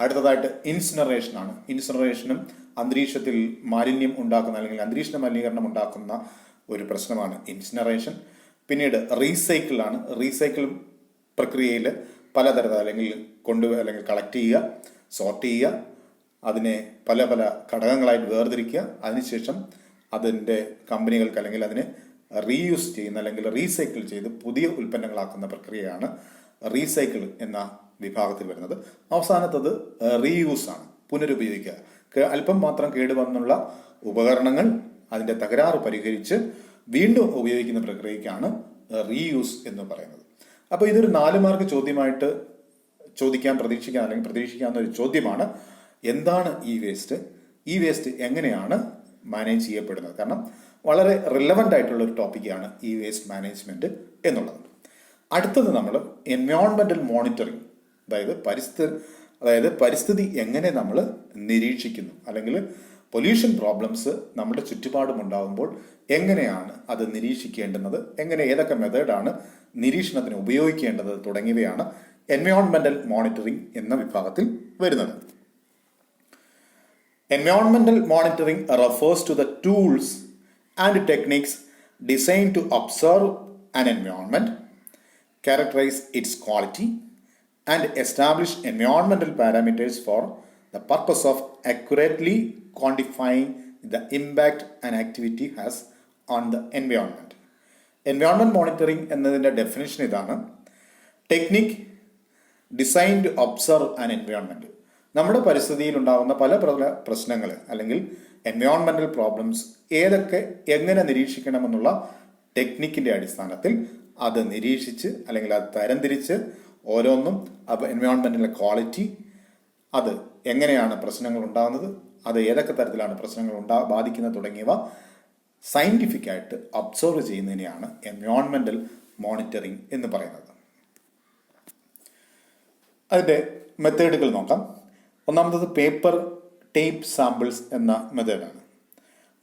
അടുത്തതായിട്ട് ഇൻസിനറേഷനാണ്. ഇൻസിനറേഷനും അന്തരീക്ഷത്തിൽ മാലിന്യം ഉണ്ടാക്കുന്ന അല്ലെങ്കിൽ അന്തരീക്ഷ മലിനീകരണം ഉണ്ടാക്കുന്ന ഒരു പ്രശ്നമാണ് ഇൻസിനറേഷൻ. പിന്നീട് റീസൈക്കിളാണ്. റീസൈക്കിൾ പ്രക്രിയയിൽ പലതരത്തിൽ അല്ലെങ്കിൽ കളക്ട് ചെയ്യുക, സോർട്ട് ചെയ്യുക, അതിനെ പല പല ഘടകങ്ങളായിട്ട് വേർതിരിക്കുക, അതിനുശേഷം അതിൻ്റെ കമ്പനികൾക്ക് അല്ലെങ്കിൽ അതിനെ റീയൂസ് ചെയ്യുന്ന അല്ലെങ്കിൽ റീസൈക്കിൾ ചെയ്ത് പുതിയ ഉൽപ്പന്നങ്ങളാക്കുന്ന പ്രക്രിയയാണ് റീസൈക്കിൾ എന്ന വിഭാഗത്തിൽ വരുന്നത്. അവസാനത്തത് റീയൂസ് ആണ്, പുനരുപയോഗിക്കുക. അല്പം മാത്രം കേടുവന്നുള്ള ഉപകരണങ്ങൾ അതിൻ്റെ തകരാറ് പരിഹരിച്ച് വീണ്ടും ഉപയോഗിക്കുന്ന പ്രക്രിയയ്ക്കാണ് റീയൂസ് എന്ന് പറയുന്നത്. അപ്പോൾ ഇതൊരു 4 മാർക്ക് ചോദ്യമായിട്ട് പ്രതീക്ഷിക്കാവുന്ന ഒരു ചോദ്യമാണ്. എന്താണ് ഈ വേസ്റ്റ്? ഈ വേസ്റ്റ് എങ്ങനെയാണ് മാനേജ് ചെയ്യപ്പെടുന്നത്? കാരണം വളരെ റിലവൻ്റ് ആയിട്ടുള്ള ഒരു ടോപ്പിക്കാണ് ഈ വേസ്റ്റ് മാനേജ്മെന്റ് എന്നുള്ളത്. അടുത്തത് നമ്മൾ എൻവയോൺമെന്റൽ മോണിറ്ററിങ്, അതായത് പരിസ്ഥിതി എങ്ങനെ നമ്മൾ നിരീക്ഷിക്കുന്നു, അല്ലെങ്കിൽ പൊല്യൂഷൻ പ്രോബ്ലംസ് നമ്മുടെ ചുറ്റുപാടും ഉണ്ടാകുമ്പോൾ എങ്ങനെയാണ് അത് നിരീക്ഷിക്കേണ്ടുന്നത്, ഏതൊക്കെ മെത്തേഡാണ് നിരീക്ഷണത്തിന് ഉപയോഗിക്കേണ്ടത് തുടങ്ങിയവയാണ് എൻവയോൺമെന്റൽ മോണിറ്ററിംഗ് എന്ന വിഭാഗത്തിൽ വരുന്നത്. എൻവയോൺമെന്റൽ monitoring refers to the tools and techniques designed to observe an environment, characterize its quality, and establish environmental parameters for the purpose of accurately quantifying the impact an activity has on the environment. Environment monitoring എന്നതിൻ്റെ ഡെഫിനിഷൻ ഇതാണ്: technique design to observe an environment. നമ്മുടെ പരിസ്ഥിതിയിൽ ഉണ്ടാകുന്ന പല പ്രശ്നങ്ങൾ അല്ലെങ്കിൽ എൻവയോൺമെന്റൽ പ്രോബ്ലംസ് എങ്ങനെ നിരീക്ഷിക്കണമെന്നുള്ള ടെക്നിക്കിന്റെ അടിസ്ഥാനത്തിൽ അത് നിരീക്ഷിച്ച് അല്ലെങ്കിൽ അത് തരംതിരിച്ച് ഓരോന്നും എൻവയോൺമെന്റിലെ ക്വാളിറ്റി, അത് എങ്ങനെയാണ് പ്രശ്നങ്ങൾ ഉണ്ടാകുന്നത്, അത് ഏതൊക്കെ തരത്തിലാണ് പ്രശ്നങ്ങൾ ബാധിക്കുന്നത് തുടങ്ങിയവ സയന്റിഫിക് ആയിട്ട് ഒബ്സർവ് ചെയ്യുന്നതിനെയാണ് എൻവയോൺമെന്റൽ മോണിറ്ററിംഗ് എന്ന് പറയുന്നത്. അതിൻ്റെ മെത്തേഡുകൾ നോക്കാം. ഒന്നാമത്തത് പേപ്പർ ടേപ്പ് സാമ്പിൾസ് എന്ന മെത്തേഡാണ്.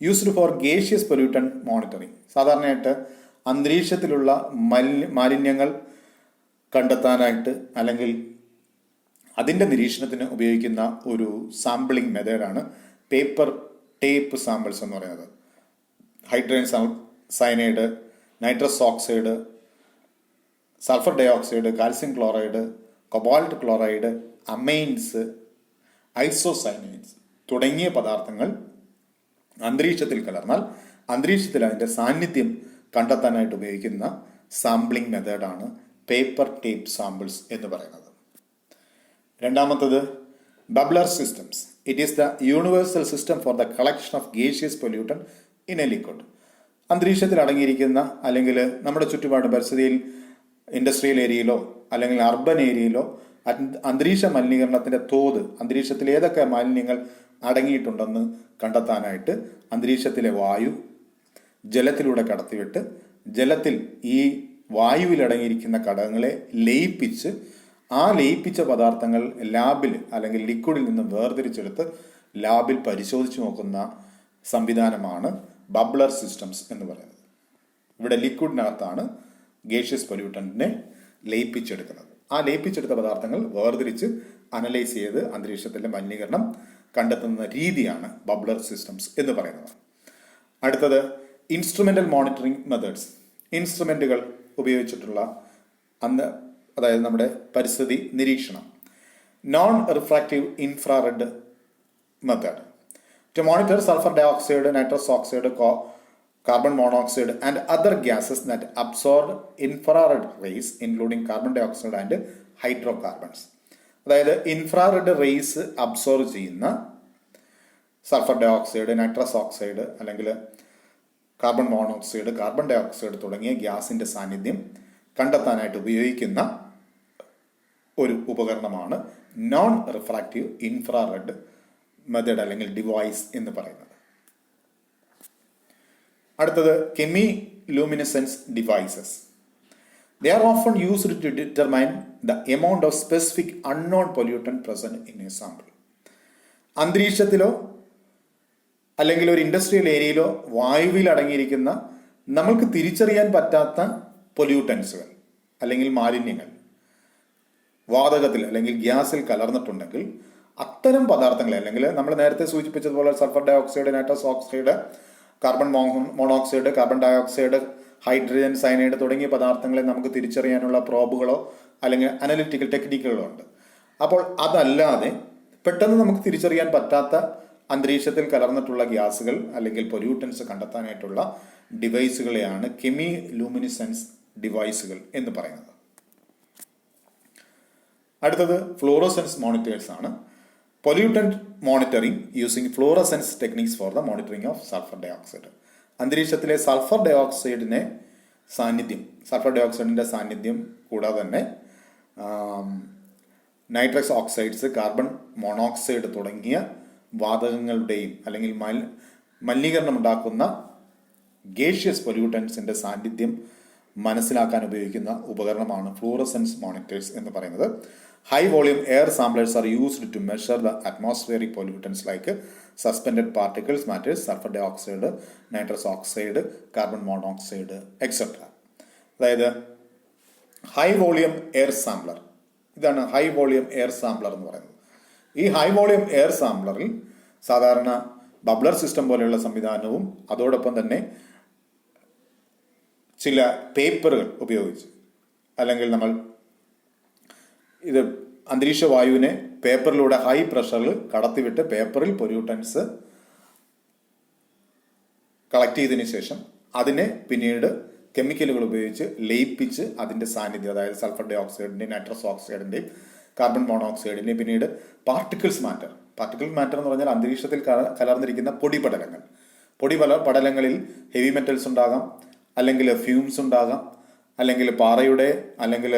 Used for gaseous pollutant monitoring. സാധാരണയായിട്ട് അന്തരീക്ഷത്തിലുള്ള മാലിന്യങ്ങൾ കണ്ടെത്താനായിട്ട് അല്ലെങ്കിൽ അതിൻ്റെ നിരീക്ഷണത്തിന് ഉപയോഗിക്കുന്ന ഒരു സാമ്പിളിംഗ് മെത്തേഡാണ് പേപ്പർ ടേപ്പ് സാമ്പിൾസ് എന്ന് പറയുന്നത്. Hydrogen cyanide, nitrous oxide, sulphur dioxide, calcium chloride, cobalt chloride, amines, isocyanides തുടങ്ങിയ പദാർത്ഥങ്ങൾ അന്തരീക്ഷത്തിൽ കലർന്നാൽ അന്തരീക്ഷത്തിൽ അതിൻ്റെ സാന്നിധ്യം കണ്ടെത്താനായിട്ട് ഉപയോഗിക്കുന്ന സാമ്പിളിംഗ് മെത്തേഡാണ് പേപ്പർ ടേപ്പ് സാമ്പിൾസ് എന്ന് പറയുന്നത്. രണ്ടാമത്തത് bubbler systems. It is the universal system for the collection of gaseous pollutant in a liquid. അന്തരീക്ഷത്തിൽ അടങ്ങിയിരിക്കുന്ന അല്ലെങ്കിൽ നമ്മുടെ ചുറ്റുപാട് പരിസ്ഥിതിയിൽ ഇൻഡസ്ട്രിയൽ ഏരിയയിലോ അല്ലെങ്കിൽ അർബൻ ഏരിയയിലോ അന്തരീക്ഷ മലിനീകരണത്തിൻ്റെ തോത്, അന്തരീക്ഷത്തിൽ ഏതൊക്കെ മാലിന്യങ്ങൾ അടങ്ങിയിട്ടുണ്ടെന്ന് കണ്ടെത്താനായിട്ട് അന്തരീക്ഷത്തിലെ വായു ജലത്തിലൂടെ കടത്തിവിട്ട് ജലത്തിൽ ഈ വായുവിൽ അടങ്ങിയിരിക്കുന്ന ഘടകങ്ങളെ ലയിപ്പിച്ച് ആ ലയിപ്പിച്ച പദാർത്ഥങ്ങൾ ലാബിൽ അല്ലെങ്കിൽ ലിക്വിഡിൽ നിന്ന് വേർതിരിച്ചെടുത്ത് ലാബിൽ പരിശോധിച്ച് നോക്കുന്ന സംവിധാനമാണ് ബബ്ലർ സിസ്റ്റംസ് എന്ന് പറയുന്നത്. ഇവിടെ ലിക്വിഡിനകത്താണ് ഗേഷ്യസ് പൊല്യൂട്ടന്റിനെ ലയിപ്പിച്ചെടുക്കുന്നത്. ആ ലയിപ്പിച്ചെടുത്ത പദാർത്ഥങ്ങൾ വേർതിരിച്ച് അനലൈസ് ചെയ്ത് അന്തരീക്ഷത്തിലെ മലിനീകരണം കണ്ടെത്തുന്ന രീതിയാണ് ബബ്ലർ സിസ്റ്റംസ് എന്ന് പറയുന്നത്. അടുത്തത് ഇൻസ്ട്രുമെന്റൽ മോണിറ്ററിംഗ് മെത്തേഡ്സ്. ഇൻസ്ട്രുമെന്റുകൾ ഉപയോഗിച്ചിട്ടുള്ള അതായത് നമ്മുടെ പരിസ്ഥിതി നിരീക്ഷണം. Non refractive infrared method to monitor sulphur dioxide, nitrous oxide, carbon monoxide and other gases that absorb infrared rays including carbon dioxide and hydrocarbons. അതായത് ഇൻഫ്രാറെഡ് റേസ് അബ്സോർവ് ചെയ്യുന്ന സൾഫർ ഡയോക്സൈഡ്, നൈട്രസ് ഓക്സൈഡ് അല്ലെങ്കിൽ കാർബൺ മോണോക്സൈഡ്, കാർബൺ ഡയോക്സൈഡ് തുടങ്ങിയ ഗ്യാസിൻ്റെ സാന്നിധ്യം കണ്ടെത്താനായിട്ട് ഉപയോഗിക്കുന്ന ഒരു ഉപകരണമാണ് നോൺ റിഫ്രാക്റ്റീവ് ഇൻഫ്രാറെഡ് മെത്തേഡ് അല്ലെങ്കിൽ ഡിവൈസ് എന്ന് പറയുന്നത്. അടുത്തത് കെമിലൂമിനസെൻസ് devices. They are often used to determine the amount of specific unknown pollutant present in a sample. അന്തരീക്ഷത്തിലോ അല്ലെങ്കിൽ ഒരു ഇൻഡസ്ട്രിയൽ ഏരിയയിലോ വായുവിൽ അടങ്ങിയിരിക്കുന്ന നമ്മൾക്ക് തിരിച്ചറിയാൻ പറ്റാത്ത പൊല്യൂട്ടൻസുകൾ അല്ലെങ്കിൽ മാലിന്യങ്ങൾ വാതകത്തിൽ അല്ലെങ്കിൽ ഗ്യാസിൽ കലർന്നിട്ടുണ്ടെങ്കിൽ അത്തരം പദാർത്ഥങ്ങളെ അല്ലെങ്കിൽ നമ്മൾ നേരത്തെ സൂചിപ്പിച്ചതുപോലെ sulphur dioxide, nitrous oxide, carbon monoxide, carbon dioxide, hydrogen cyanide തുടങ്ങിയ പദാർത്ഥങ്ങളെ നമുക്ക് തിരിച്ചറിയാനുള്ള പ്രോബുകളോ അല്ലെങ്കിൽ അനലിറ്റിക്കൽ ടെക്നിക്കുകളോ ഉണ്ട്. അപ്പോൾ അതല്ലാതെ പെട്ടെന്ന് നമുക്ക് തിരിച്ചറിയാൻ പറ്റാത്ത അന്തരീക്ഷത്തിൽ കലർന്നിട്ടുള്ള ഗ്യാസുകൾ അല്ലെങ്കിൽ പൊല്യൂട്ടൻസ് കണ്ടെത്താനായിട്ടുള്ള ഡിവൈസുകളെയാണ് കെമിലൂമിനസെൻസ് ഡിവൈസുകൾ എന്ന് പറയുന്നത്. അടുത്തത് ഫ്ലോറസെൻസ് മോണിറ്റേഴ്സ് ആണ്. Pollutant monitoring using fluorescens techniques for the monitoring of sulphur dioxide. അന്തരീക്ഷത്തിലെ സൾഫർ ഡയോക്സൈഡിൻ്റെ സാന്നിധ്യം കൂടാതെ തന്നെ നൈട്രസ് ഓക്സൈഡ്സ്, കാർബൺ മോണോക്സൈഡ് തുടങ്ങിയ വാതകങ്ങളുടെയും അല്ലെങ്കിൽ മലിനീകരണം ഉണ്ടാക്കുന്ന ഗേഷ്യസ് പൊല്യൂട്ടൻസിൻ്റെ സാന്നിധ്യം മനസ്സിലാക്കാൻ ഉപയോഗിക്കുന്ന ഉപകരണമാണ് ഫ്ലൂറസെൻസ് മോണിറ്റേഴ്സ് എന്ന് പറയുന്നത്. High volume air samplers are used to measure the atmospheric pollutants like suspended particles, matters, sulphur dioxide, nitrous oxide, carbon monoxide etcetera. അതായത് ഹൈ വോളിയം എയർ സാമ്പിളർ, ഇതാണ് ഹൈ വോളിയം എയർ സാമ്പിളർ എന്ന് പറയുന്നത്. ഈ ഹൈ വോളിയം എയർ സാമ്പിളറിൽ സാധാരണ ബബ്ലർ സിസ്റ്റം പോലെയുള്ള സംവിധാനവും അതോടൊപ്പം തന്നെ ചില പേപ്പറുകൾ ഉപയോഗിച്ച് അല്ലെങ്കിൽ നമ്മൾ ഇത് അന്തരീക്ഷ വായുവിനെ പേപ്പറിലൂടെ ഹൈ പ്രഷറിൽ കടത്തിവിട്ട് പേപ്പറിൽ പൊല്യൂട്ടൻസ് കളക്ട് ചെയ്തതിന് ശേഷം അതിനെ പിന്നീട് കെമിക്കലുകൾ ഉപയോഗിച്ച് ലയിപ്പിച്ച് അതിൻ്റെ സാന്നിധ്യം, അതായത് സൾഫർ ഡൈ ഓക്സൈഡിൻ്റെയും നൈട്രസ് ഓക്സൈഡിൻ്റെയും കാർബൺ മോണോക്സൈഡിൻ്റെയും പിന്നീട് പാർട്ടിക്കിൾ മാറ്റർ എന്ന് പറഞ്ഞാൽ അന്തരീക്ഷത്തിൽ കലർന്നിരിക്കുന്ന പൊടിപടലങ്ങളിൽ ഹെവി മെറ്റൽസ് ഉണ്ടാകാം, അല്ലെങ്കിൽ ഫ്യൂംസ് ഉണ്ടാകാം, അല്ലെങ്കിൽ പാറയുടെ അല്ലെങ്കിൽ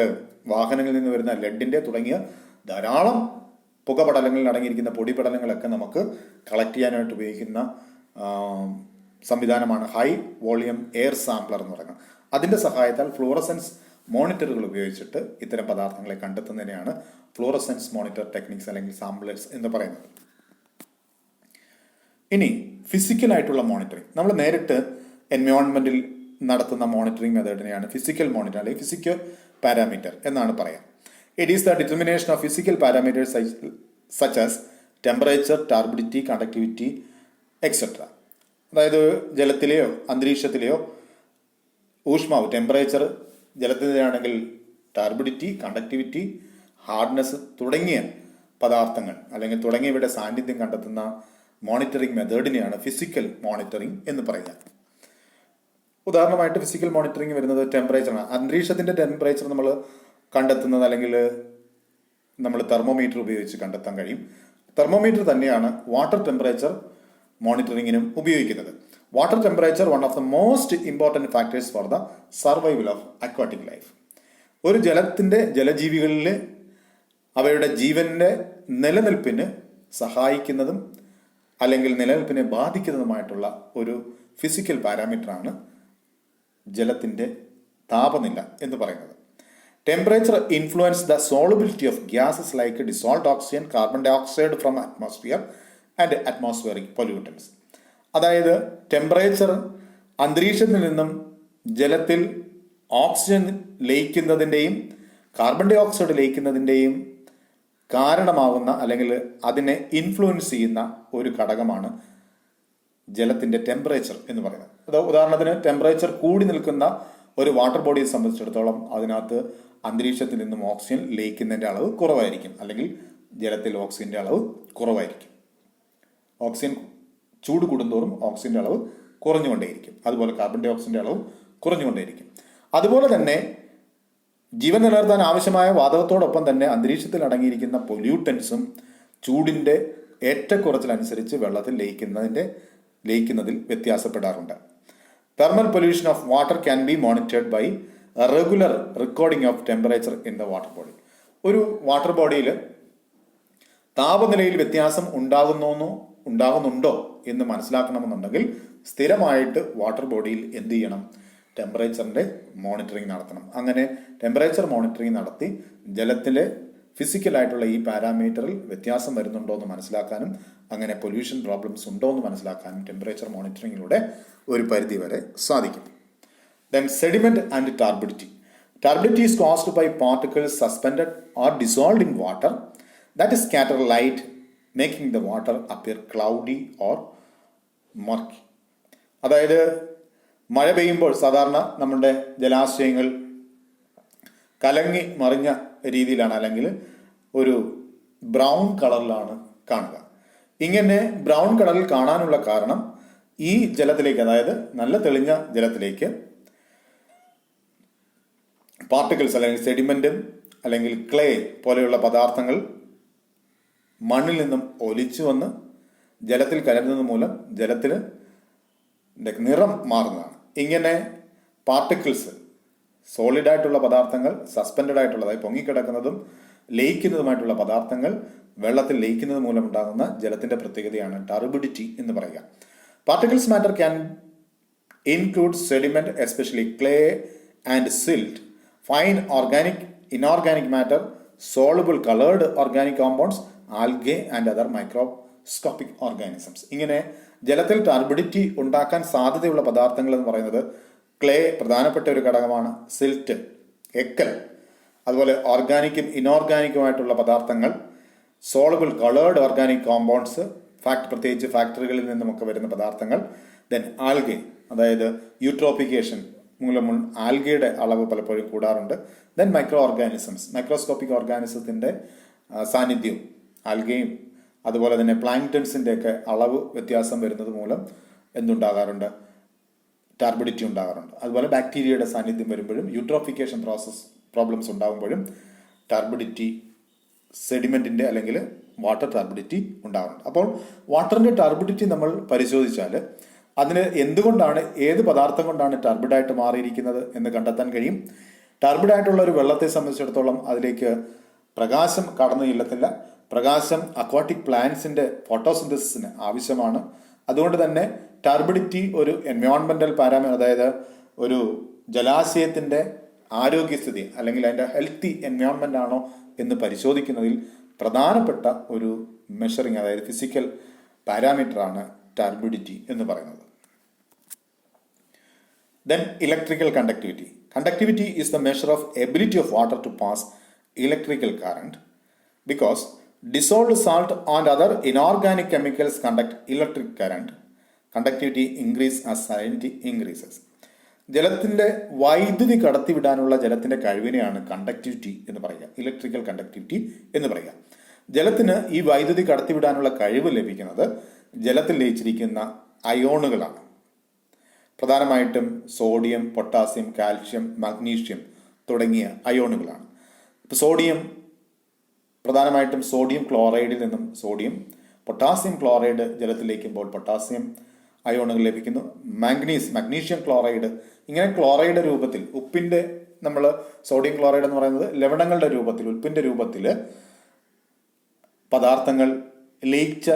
വാഹനങ്ങളിൽ നിന്ന് വരുന്ന ലെഡിൻ്റെ തുടങ്ങിയ ധാരാളം പുകപടലങ്ങളിൽ അടങ്ങിയിരിക്കുന്ന പൊടിപടലങ്ങളൊക്കെ നമുക്ക് കളക്ട് ചെയ്യാനായിട്ട് ഉപയോഗിക്കുന്ന സംവിധാനമാണ് ഹൈ വോളിയം എയർ സാമ്പിളർ എന്ന് പറയുന്നത്. അതിൻ്റെ സഹായത്താൽ ഫ്ലൂറസെൻസ് മോണിറ്ററുകൾ ഉപയോഗിച്ചിട്ട് ഇത്തരം പദാർത്ഥങ്ങളെ കണ്ടെത്തുന്നതിനെയാണ് ഫ്ലൂറസെൻസ് മോണിറ്റർ ടെക്നിക്സ് അല്ലെങ്കിൽ സാമ്പിളേഴ്സ് എന്ന് പറയുന്നത്. ഇനി ഫിസിക്കലായിട്ടുള്ള മോണിറ്ററിങ്. നമ്മൾ നേരിട്ട് എൻവയോൺമെൻറ്റിൽ നടത്തുന്ന മോണിറ്ററിംഗ് മെത്തേഡിനെയാണ് ഫിസിക്കൽ മോണിറ്റർ അല്ലെങ്കിൽ ഫിസിക്കൽ പാരാമീറ്റർ എന്നാണ് പറയാം. It is the determination of physical parameters such as temperature, turbidity, conductivity etcetera. അതായത് ജലത്തിലെയോ അന്തരീക്ഷത്തിലെയോ ഊഷ്മാവ്, ടെമ്പറേച്ചർ, ജലത്തിലാണെങ്കിൽ ടർബിഡിറ്റി, കണ്ടക്ടിവിറ്റി, ഹാർഡ്നെസ് തുടങ്ങിയ പദാർത്ഥങ്ങൾ അല്ലെങ്കിൽ തുടങ്ങിയവയുടെ സാന്നിധ്യം കണ്ടെത്തുന്ന മോണിറ്ററിംഗ് മെത്തേഡിനെയാണ് ഫിസിക്കൽ മോണിറ്ററിംഗ് എന്ന് പറയുക. ഉദാഹരണമായിട്ട് ഫിസിക്കൽ മോണിറ്ററിംഗ് വരുന്നത് ടെമ്പറേച്ചറാണ്. അന്തരീക്ഷത്തിൻ്റെ ടെമ്പറേച്ചർ നമ്മൾ കണ്ടെത്തുന്നത് അല്ലെങ്കിൽ നമ്മൾ തെർമോമീറ്റർ ഉപയോഗിച്ച് കണ്ടെത്താൻ കഴിയും. തെർമോമീറ്റർ തന്നെയാണ് വാട്ടർ ടെമ്പറേച്ചർ മോണിറ്ററിങ്ങിനും ഉപയോഗിക്കുന്നത്. Water temperature one of the most important factors for the survival of aquatic life. ഒരു ജലജീവികളിൽ അവയുടെ ജീവൻ്റെ നിലനിൽപ്പിന് സഹായിക്കുന്നതും അല്ലെങ്കിൽ നിലനിൽപ്പിനെ ബാധിക്കുന്നതുമായിട്ടുള്ള ഒരു ഫിസിക്കൽ പാരാമീറ്ററാണ് ജലത്തിൻ്റെ താപനില എന്ന് പറയുന്നത്. Temperature influence the solubility of gases like dissolved oxygen, carbon dioxide from atmosphere and atmospheric pollutants. അതായത് ടെമ്പറേച്ചർ അന്തരീക്ഷത്തിൽ നിന്നും ജലത്തിൽ ഓക്സിജൻ ലയിക്കുന്നതിൻ്റെയും കാർബൺ ഡൈ ഓക്സൈഡ് ലയിക്കുന്നതിൻ്റെയും കാരണമാകുന്ന അല്ലെങ്കിൽ അതിനെ ഇൻഫ്ലുവൻസ് ചെയ്യുന്ന ഒരു ഘടകമാണ് ജലത്തിൻ്റെ ടെമ്പറേച്ചർ എന്ന് പറയുന്നത്. അത് ഉദാഹരണത്തിന് ടെമ്പറേച്ചർ കൂടി നിൽക്കുന്ന ഒരു വാട്ടർ ബോഡിയെ സംബന്ധിച്ചിടത്തോളം അതിനകത്ത് അന്തരീക്ഷത്തിൽ നിന്നും ഓക്സിജൻ ലയിക്കുന്നതിൻ്റെ അളവ് കുറവായിരിക്കും, അല്ലെങ്കിൽ ജലത്തിൽ ഓക്സിജൻ്റെ അളവ് കുറവായിരിക്കും. ഓക്സിജൻ ചൂട് കൂടുന്തോറും ഓക്സിജൻ്റെ അളവ് കുറഞ്ഞുകൊണ്ടേയിരിക്കും. അതുപോലെ കാർബൺ ഡൈ ഓക്സൈഡിൻ്റെ അളവ് കുറഞ്ഞുകൊണ്ടേയിരിക്കും. അതുപോലെ തന്നെ ജീവൻ നിലനിർത്താൻ ആവശ്യമായ വാതകത്തോടൊപ്പം തന്നെ അന്തരീക്ഷത്തിൽ അടങ്ങിയിരിക്കുന്ന പൊല്യൂട്ടൻസും ചൂടിൻ്റെ ഏറ്റക്കുറച്ചിലനുസരിച്ച് വെള്ളത്തിൽ ലയിക്കുന്നതിൽ വ്യത്യാസപ്പെടാറുണ്ട്. Thermal pollution of water can be monitored by regular recording of temperature in the water body. ഒരു വാട്ടർ ബോഡിയിൽ താപനിലയിൽ വ്യത്യാസം ഉണ്ടാകുന്നുണ്ടോ എന്ന് മനസ്സിലാക്കണമെന്നുണ്ടെങ്കിൽ സ്ഥിരമായിട്ട് വാട്ടർ ബോഡിയിൽ എന്ത് ചെയ്യണം? ടെമ്പറേച്ചറിൻ്റെ മോണിറ്ററിംഗ് നടത്തണം. അങ്ങനെ ടെമ്പറേച്ചർ മോണിറ്ററിംഗ് നടത്തി ജലത്തിലെ ഫിസിക്കലായിട്ടുള്ള ഈ പാരാമീറ്ററിൽ വ്യത്യാസം വരുന്നുണ്ടോ എന്ന് മനസ്സിലാക്കാനും അങ്ങനെ പൊല്യൂഷൻ പ്രോബ്ലംസ് ഉണ്ടോ എന്ന് മനസ്സിലാക്കാനും ടെമ്പറേച്ചർ മോണിറ്ററിങ്ങിലൂടെ ഒരു പരിധി വരെ സാധിക്കും. Then sediment and turbidity. Turbidity is caused by particles suspended or dissolved in water that scatter light, making the water appear cloudy or murky. അതായത് മഴ പെയ്യുമ്പോൾ സാധാരണ നമ്മുടെ ജലാശയങ്ങൾ കലങ്ങി മറിഞ്ഞ രീതിയിലാണ് അല്ലെങ്കിൽ ഒരു ബ്രൗൺ കളറിലാണ് കാണുക. ഇങ്ങനെ ബ്രൗൺ കളറിൽ കാണാനുള്ള കാരണം ഈ ജലത്തിലേക്ക്, അതായത് നല്ല തെളിഞ്ഞ ജലത്തിലേക്ക് പാർട്ടിക്കിൾസ് അല്ലെങ്കിൽ സെഡിമെന്റും അല്ലെങ്കിൽ ക്ലേ പോലെയുള്ള പദാർത്ഥങ്ങൾ മണ്ണിൽ നിന്നും ഒലിച്ചു വന്ന് ജലത്തിൽ കലരുന്നത് മൂലം ജലത്തിന് നിറം മാറുന്നതാണ്. ഇങ്ങനെ പാർട്ടിക്കിൾസ്, സോളിഡായിട്ടുള്ള പദാർത്ഥങ്ങൾ, സസ്പെൻഡഡ് ആയിട്ടുള്ള, അതായത് പൊങ്ങിക്കിടക്കുന്നതും ലയിക്കുന്നതുമായിട്ടുള്ള പദാർത്ഥങ്ങൾ വെള്ളത്തിൽ ലയിക്കുന്നത് മൂലം ഉണ്ടാകുന്ന ജലത്തിന്റെ പ്രത്യേകതയാണ് ടർബിഡിറ്റി എന്ന് പറയുക. Particles matter can include sediment, especially clay and silt, fine organic, inorganic matter, soluble colored organic compounds, algae and other microscopic organisms. ഇങ്ങനെ ജലത്തിൽ ടർബിഡിറ്റി ഉണ്ടാക്കാൻ സാധ്യതയുള്ള പദാർത്ഥങ്ങൾ എന്ന് പറയുന്നത് ക്ലേ പ്രധാനപ്പെട്ട ഒരു ഘടകമാണ്, സിൽറ്റ്, എക്കൽ, അതുപോലെ ഓർഗാനിക്കും ഇനോർഗാനിക്കുമായിട്ടുള്ള പദാർത്ഥങ്ങൾ, സോളബിൾ കളേർഡ് ഓർഗാനിക് കോമ്പൗണ്ട്സ്, പ്രത്യേകിച്ച് ഫാക്ടറികളിൽ നിന്നുമൊക്കെ വരുന്ന പദാർത്ഥങ്ങൾ, ദെൻ ആൽഗെ, അതായത് യൂട്രോഫിക്കേഷൻ മൂലം ആൽഗയുടെ അളവ് പലപ്പോഴും കൂടാറുണ്ട്, ദെൻ മൈക്രോ ഓർഗാനിസംസ്, മൈക്രോസ്കോപ്പിക് ഓർഗാനിസത്തിൻ്റെ സാന്നിധ്യവും ആൽഗയും അതുപോലെ തന്നെ പ്ലാങ്ക്ടൺസിൻ്റെ ഒക്കെ അളവ് വ്യത്യാസം വരുന്നത് മൂലം എന്തുണ്ടാകാറുണ്ട്? ടർബിഡിറ്റി ഉണ്ടാകാറുണ്ട്. അതുപോലെ ബാക്ടീരിയയുടെ സാന്നിധ്യം വരുമ്പോഴും യൂട്രോഫിക്കേഷൻ പ്രോബ്ലംസ് ഉണ്ടാകുമ്പോഴും ടർബിഡിറ്റി, സെഡിമെന്റിന്റെ അല്ലെങ്കിൽ വാട്ടർ ടർബിഡിറ്റി ഉണ്ടാകാറുണ്ട്. അപ്പോൾ വാട്ടറിന്റെ ടർബിഡിറ്റി നമ്മൾ പരിശോധിച്ചാൽ അതിന് എന്തുകൊണ്ടാണ്, ഏത് പദാർത്ഥം കൊണ്ടാണ് ടർബിഡായിട്ട് മാറിയിരിക്കുന്നത് എന്ന് കണ്ടെത്താൻ കഴിയും. ടർബിഡായിട്ടുള്ള ഒരു വെള്ളത്തെ സംബന്ധിച്ചിടത്തോളം അതിലേക്ക് പ്രകാശം കടന്നു ചെല്ലത്തില്ല. പ്രകാശം അക്വാട്ടിക് പ്ലാന്റ്സിന്റെ ഫോട്ടോസിന്തസിന് ആവശ്യമാണ്. അതുകൊണ്ട് തന്നെ ടർബിഡിറ്റി ഒരു എൻവയോൺമെന്റൽ പാരാമീറ്റർ, അതായത് ഒരു ജലാശയത്തിന്റെ ആരോഗ്യസ്ഥിതി അല്ലെങ്കിൽ അതിന്റെ ഹെൽത്തി എൻവയോൺമെന്റ് ആണോ എന്ന് പരിശോധിക്കുന്നതിൽ പ്രധാനപ്പെട്ട ഒരു മെഷറിംഗ്, അതായത് ഫിസിക്കൽ പാരാമീറ്റർ ആണ് ടർബിഡിറ്റി എന്ന് പറയുന്നത്. Then electrical conductivity. Conductivity is the measure of ability of water to pass electrical current because dissolved salt and other inorganic chemicals conduct electric current. Conductivity increases as salinity increases. ജലത്തിൻ്റെ വൈദ്യുതി കടത്തിവിടാനുള്ള ജലത്തിൻ്റെ കഴിവിനെയാണ് കണ്ടക്ടിവിറ്റി എന്ന് പറയുക, ഇലക്ട്രിക്കൽ കണ്ടക്ടിവിറ്റി എന്ന് പറയുക. ജലത്തിന് ഈ വൈദ്യുതി കടത്തിവിടാനുള്ള കഴിവ് ലഭിക്കുന്നത് ജലത്തിൽ ലയിച്ചിരിക്കുന്ന അയോണുകളാണ്. പ്രധാനമായിട്ടും സോഡിയം, പൊട്ടാസ്യം, കാൽഷ്യം, മഗ്നീഷ്യം തുടങ്ങിയ അയോണുകളാണ്. സോഡിയം പ്രധാനമായിട്ടും സോഡിയം ക്ലോറൈഡിൽ നിന്നും സോഡിയം, പൊട്ടാസ്യം ക്ലോറൈഡ് ജലത്തിൽ ലയിക്കുമ്പോൾ പൊട്ടാസ്യം അയോണുകൾ ലഭിക്കുന്നു. മഗ്നീഷ്യം ക്ലോറൈഡ്, ഇങ്ങനെ ക്ലോറൈഡ് രൂപത്തിൽ ഉപ്പിൻ്റെ, നമ്മൾ സോഡിയം ക്ലോറൈഡ് എന്ന് പറയുന്നത് ലവണങ്ങളുടെ രൂപത്തിൽ, ഉപ്പിൻ്റെ രൂപത്തിൽ പദാർത്ഥങ്ങൾ ലയിച്ച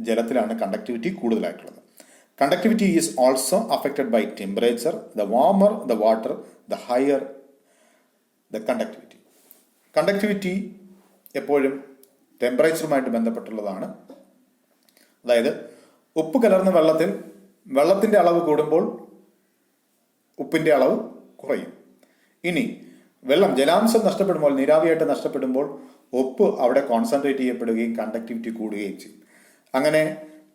ജലത്തിലാണ് കണ്ടക്ടിവിറ്റി കൂടുതലായിട്ടുള്ളത്. Conductivity is also affected by temperature. The warmer the water, the higher the conductivity. Conductivity എപ്പോഴും ടെമ്പറേച്ചറുമായിട്ട് ബന്ധപ്പെട്ടുള്ളതാണ്. അതായത് ഉപ്പ് കലർന്ന വെള്ളത്തിൻ്റെ അളവ് കൂടുമ്പോൾ ഉപ്പിൻ്റെ അളവ് കുറയും. ഇനി ജലാംശം നഷ്ടപ്പെടുമ്പോൾ, നീരാവിയായിട്ട് നഷ്ടപ്പെടുമ്പോൾ ഉപ്പ് അവിടെ കോൺസെൻട്രേറ്റ് ചെയ്യപ്പെടുകയും കണ്ടക്ടിവിറ്റി കൂടുകയും ചെയ്യും. അങ്ങനെ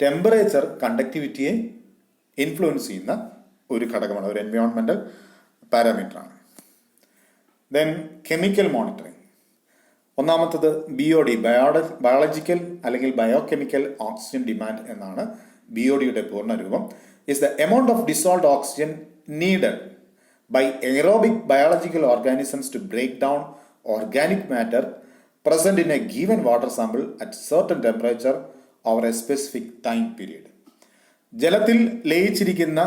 ടെമ്പറേച്ചർ കണ്ടക്ടിവിറ്റിയെ ഇൻഫ്ലുവൻസ് ചെയ്യുന്ന ഒരു ഘടകമാണ്, ഒരു എൻവയോൺമെൻറ്റൽ പാരാമീറ്ററാണ്. Then chemical monitoring. ഒന്നാമത്തത് BOD, ബയോളജിക്കൽ അല്ലെങ്കിൽ ബയോകെമിക്കൽ ഓക്സിജൻ ഡിമാൻഡ് എന്നാണ് BODയുടെ പൂർണ്ണരൂപം. Is the amount of dissolved oxygen needed by aerobic biological organisms to break down organic matter present in a given water sample at certain temperature over a specific time period. ജലത്തിൽ ലയിച്ചിരിക്കുന്ന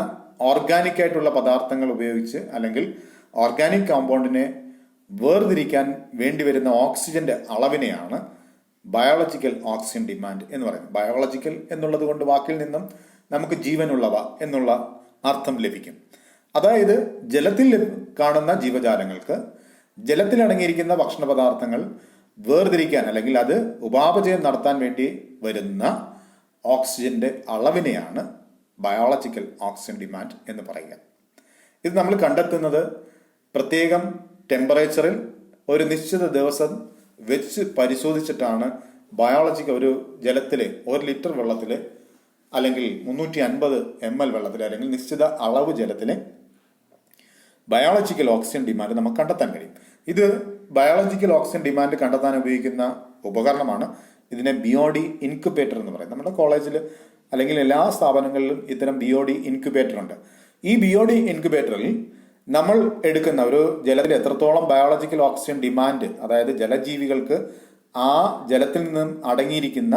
ഓർഗാനിക് ആയിട്ടുള്ള പദാർത്ഥങ്ങൾ ഉപയോഗിച്ച് അല്ലെങ്കിൽ ഓർഗാനിക് കോമ്പൗണ്ടിനെ വേർതിരിക്കാൻ വേണ്ടിവരുന്ന ഓക്സിജന്റെ അളവിനെയാണ് ബയോളജിക്കൽ ഓക്സിജൻ ഡിമാൻഡ് എന്ന് പറയുന്നത്. ബയോളജിക്കൽ എന്നുള്ളത് കൊണ്ട് വാക്കിൽ നിന്നും നമുക്ക് ജീവനുള്ളവ എന്നുള്ള അർത്ഥം ലഭിക്കും. അതായത് ജലത്തിൽ കാണുന്ന ജീവജാലങ്ങൾക്ക് ജലത്തിൽ അടങ്ങിയിരിക്കുന്ന ഭക്ഷണ പദാർത്ഥങ്ങൾ വേർതിരിക്കാൻ അല്ലെങ്കിൽ അത് ഉപാപചയം നടത്താൻ വേണ്ടി വരുന്ന ഓക്സിജന്റെ അളവിനെയാണ് ബയോളജിക്കൽ ഓക്സിജൻ ഡിമാൻഡ് എന്ന് പറയുക. ഇത് നമ്മൾ കണ്ടെത്തുന്നത് പ്രത്യേകം ടെമ്പറേച്ചറിൽ ഒരു നിശ്ചിത ദിവസം വെച്ച് പരിശോധിച്ചിട്ടാണ് ബയോളജിക്കൽ ഒരു ജലത്തിലെ 1 ലിറ്റർ വെള്ളത്തിലെ അല്ലെങ്കിൽ 350 ml വെള്ളത്തിലെ അല്ലെങ്കിൽ നിശ്ചിത അളവ് ജലത്തിലെ ബയോളജിക്കൽ ഓക്സിജൻ ഡിമാൻഡ് നമുക്ക് കണ്ടെത്താൻ കഴിയും. ഇത് ബയോളജിക്കൽ ഓക്സിജൻ ഡിമാൻഡ് കണ്ടെത്താൻ ഉപയോഗിക്കുന്ന ഉപകരണമാണ്. ഇതിനെ BOD ഇൻക്യുബേറ്റർ എന്ന് പറയും. നമ്മുടെ കോളേജിൽ അല്ലെങ്കിൽ എല്ലാ സ്ഥാപനങ്ങളിലും ഇത്തരം BOD ഇൻക്യുബേറ്റർ ഉണ്ട്. ഈ BOD ഇൻക്യുബേറ്ററിൽ നമ്മൾ എടുക്കുന്ന ഒരു ജലത്തിൽ എത്രത്തോളം ബയോളജിക്കൽ ഓക്സിജൻ ഡിമാൻഡ്, അതായത് ജലജീവികൾക്ക് ആ ജലത്തിൽ നിന്നും അടങ്ങിയിരിക്കുന്ന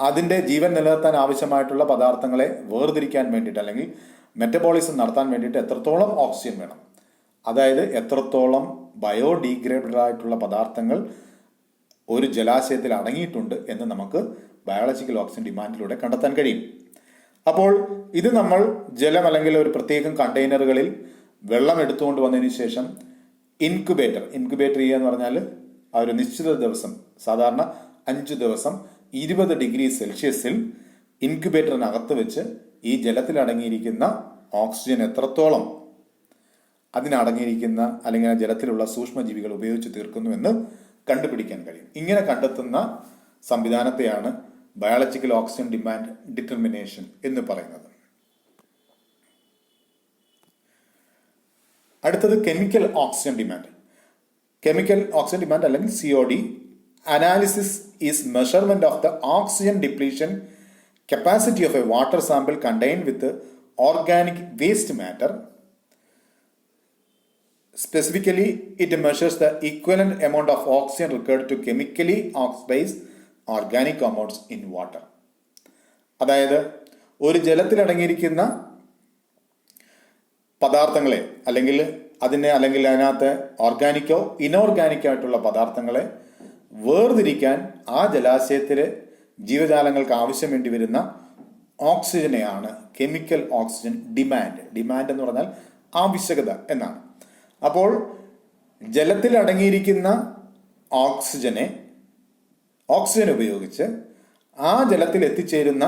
അതിൻ്റെ ജീവൻ നിലനിർത്താൻ ആവശ്യമായിട്ടുള്ള പദാർത്ഥങ്ങളെ വേർതിരിക്കാൻ വേണ്ടിയിട്ട് അല്ലെങ്കിൽ മെറ്റബോളിസം നടത്താൻ വേണ്ടിയിട്ട് എത്രത്തോളം ഓക്സിജൻ വേണം, അതായത് എത്രത്തോളം ബയോഡീഗ്രേഡബിൾ ആയിട്ടുള്ള പദാർത്ഥങ്ങൾ ഒരു ജലാശയത്തിൽ അടങ്ങിയിട്ടുണ്ട് എന്ന് നമുക്ക് ബയോളജിക്കൽ ഓക്സിജൻ ഡിമാൻഡിലൂടെ കണ്ടെത്താൻ കഴിയും. അപ്പോൾ ഇത് നമ്മൾ ജലം അല്ലെങ്കിൽ ഒരു പ്രത്യേകം കണ്ടെയ്നറുകളിൽ വെള്ളം എടുത്തുകൊണ്ട് വന്നതിന് ശേഷം ഇൻക്യുബേറ്റർ ചെയ്യുക എന്ന് പറഞ്ഞാൽ ആ ഒരു നിശ്ചിത ദിവസം, സാധാരണ 5 ദിവസം 20 ഡിഗ്രി സെൽഷ്യസിൽ ഇൻക്യുബേറ്ററിനകത്ത് വെച്ച് ഈ ജലത്തിൽ അടങ്ങിയിരിക്കുന്ന ഓക്സിജൻ എത്രത്തോളം അതിനടങ്ങിയിരിക്കുന്ന അല്ലെങ്കിൽ ആ ജലത്തിലുള്ള സൂക്ഷ്മജീവികൾ ഉപയോഗിച്ച് തീർക്കുന്നുവെന്ന് കണ്ടുപിടിക്കാൻ കഴിയും. ഇങ്ങനെ കണ്ടെത്തുന്ന സംവിധാനത്തെയാണ് ബയോളജിക്കൽ ഓക്സിജൻ ഡിമാൻഡ് ഡിറ്റർമിനേഷൻ എന്ന് പറയുന്നത്. അടുത്തത് chemical oxygen demand. Chemical oxygen demand അല്ലെങ്കിൽ COD analysis is measurement of the oxygen depletion capacity of A water sample contained with organic waste matter. Specifically, it measures the equivalent amount of oxygen required to chemically oxidize organic compounds in water. അതായത് ഒരു ജലത്തിൽ അടങ്ങിയിരിക്കുന്ന പദാർത്ഥങ്ങളെ അല്ലെങ്കിൽ അതിനകത്ത് ഓർഗാനിക്കോ ഇനോർഗാനിക്കോ ആയിട്ടുള്ള പദാർത്ഥങ്ങളെ വേർതിരിക്കാൻ ആ ജലാശയത്തിലെ ജീവജാലങ്ങൾക്ക് ആവശ്യം വേണ്ടി വരുന്ന ഓക്സിജനെയാണ് കെമിക്കൽ ഓക്സിജൻ ഡിമാൻഡ് എന്ന് പറഞ്ഞാൽ ആവശ്യകത എന്നാണ്. അപ്പോൾ ജലത്തിൽ അടങ്ങിയിരിക്കുന്ന ഓക്സിജൻ ഉപയോഗിച്ച് ആ ജലത്തിൽ എത്തിച്ചേരുന്ന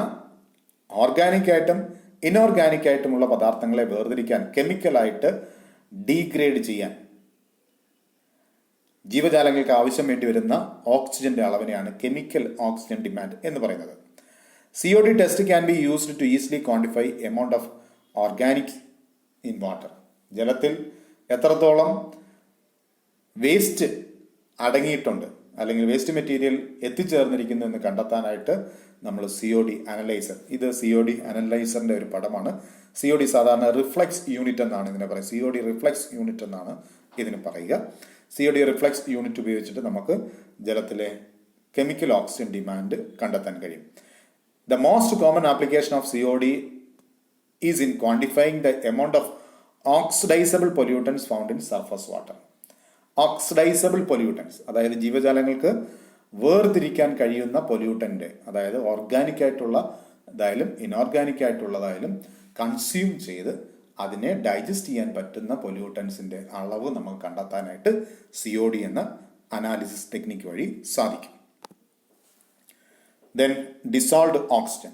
ഓർഗാനിക് ആയിട്ടും ഇനോർഗാനിക് ആയിട്ടുമുള്ള പദാർത്ഥങ്ങളെ വേർതിരിക്കാൻ, കെമിക്കലായിട്ട് ഡീഗ്രേഡ് ചെയ്യാൻ ജീവജാലങ്ങൾക്ക് ആവശ്യം വേണ്ടി വരുന്ന ഓക്സിജന്റെ അളവിനെയാണ് കെമിക്കൽ ഓക്സിജൻ ഡിമാൻഡ് എന്ന് പറയുന്നത്. COD test can be used to easily quantify amount of organic in water. ജലത്തിൽ എത്രത്തോളം വേസ്റ്റ് അടങ്ങിയിട്ടുണ്ട് അല്ലെങ്കിൽ വേസ്റ്റ് മെറ്റീരിയൽ എത്തിച്ചേർന്നിരിക്കുന്നു എന്ന് കണ്ടെത്താനായിട്ട് നമ്മൾ COD അനലൈസർ, ഇത് COD അനലൈസറിന്റെ ഒരു പടമാണ്. COD സാധാരണ റിഫ്ലക്സ് യൂണിറ്റ് എന്നാണ് ഇതിനെ പറയുക. COD റിഫ്ലക്സ് യൂണിറ്റ് എന്നാണ് ഇതിന് പറയുക. COD റിഫ്ലക്സ് യൂണിറ്റ് ഉപയോഗിച്ചിട്ട് നമുക്ക് ജലത്തിലെ കെമിക്കൽ ഓക്സിജൻ ഡിമാൻഡ് കണ്ടെത്താൻ കഴിയും. The most common application of COD is in quantifying the amount of oxidizable pollutants found in surface water. Oxidisable pollutants, അതായത് ജീവജാലങ്ങൾക്ക് വേർതിരിക്കാൻ കഴിയുന്ന പൊല്യൂട്ടൻ്റ്, അതായത് ഓർഗാനിക് ആയിട്ടുള്ളതായാലും ഇനോർഗാനിക് ആയിട്ടുള്ളതായാലും കൺസ്യൂം ചെയ്ത് അതിനെ ഡൈജസ്റ്റ് ചെയ്യാൻ പറ്റുന്ന പൊല്യൂട്ടൻസിൻ്റെ അളവ് നമുക്ക് കണ്ടെത്താനായിട്ട് COD എന്ന അനാലിസിസ് ടെക്നിക്ക് വഴി സാധിക്കും. Then dissolved oxygen.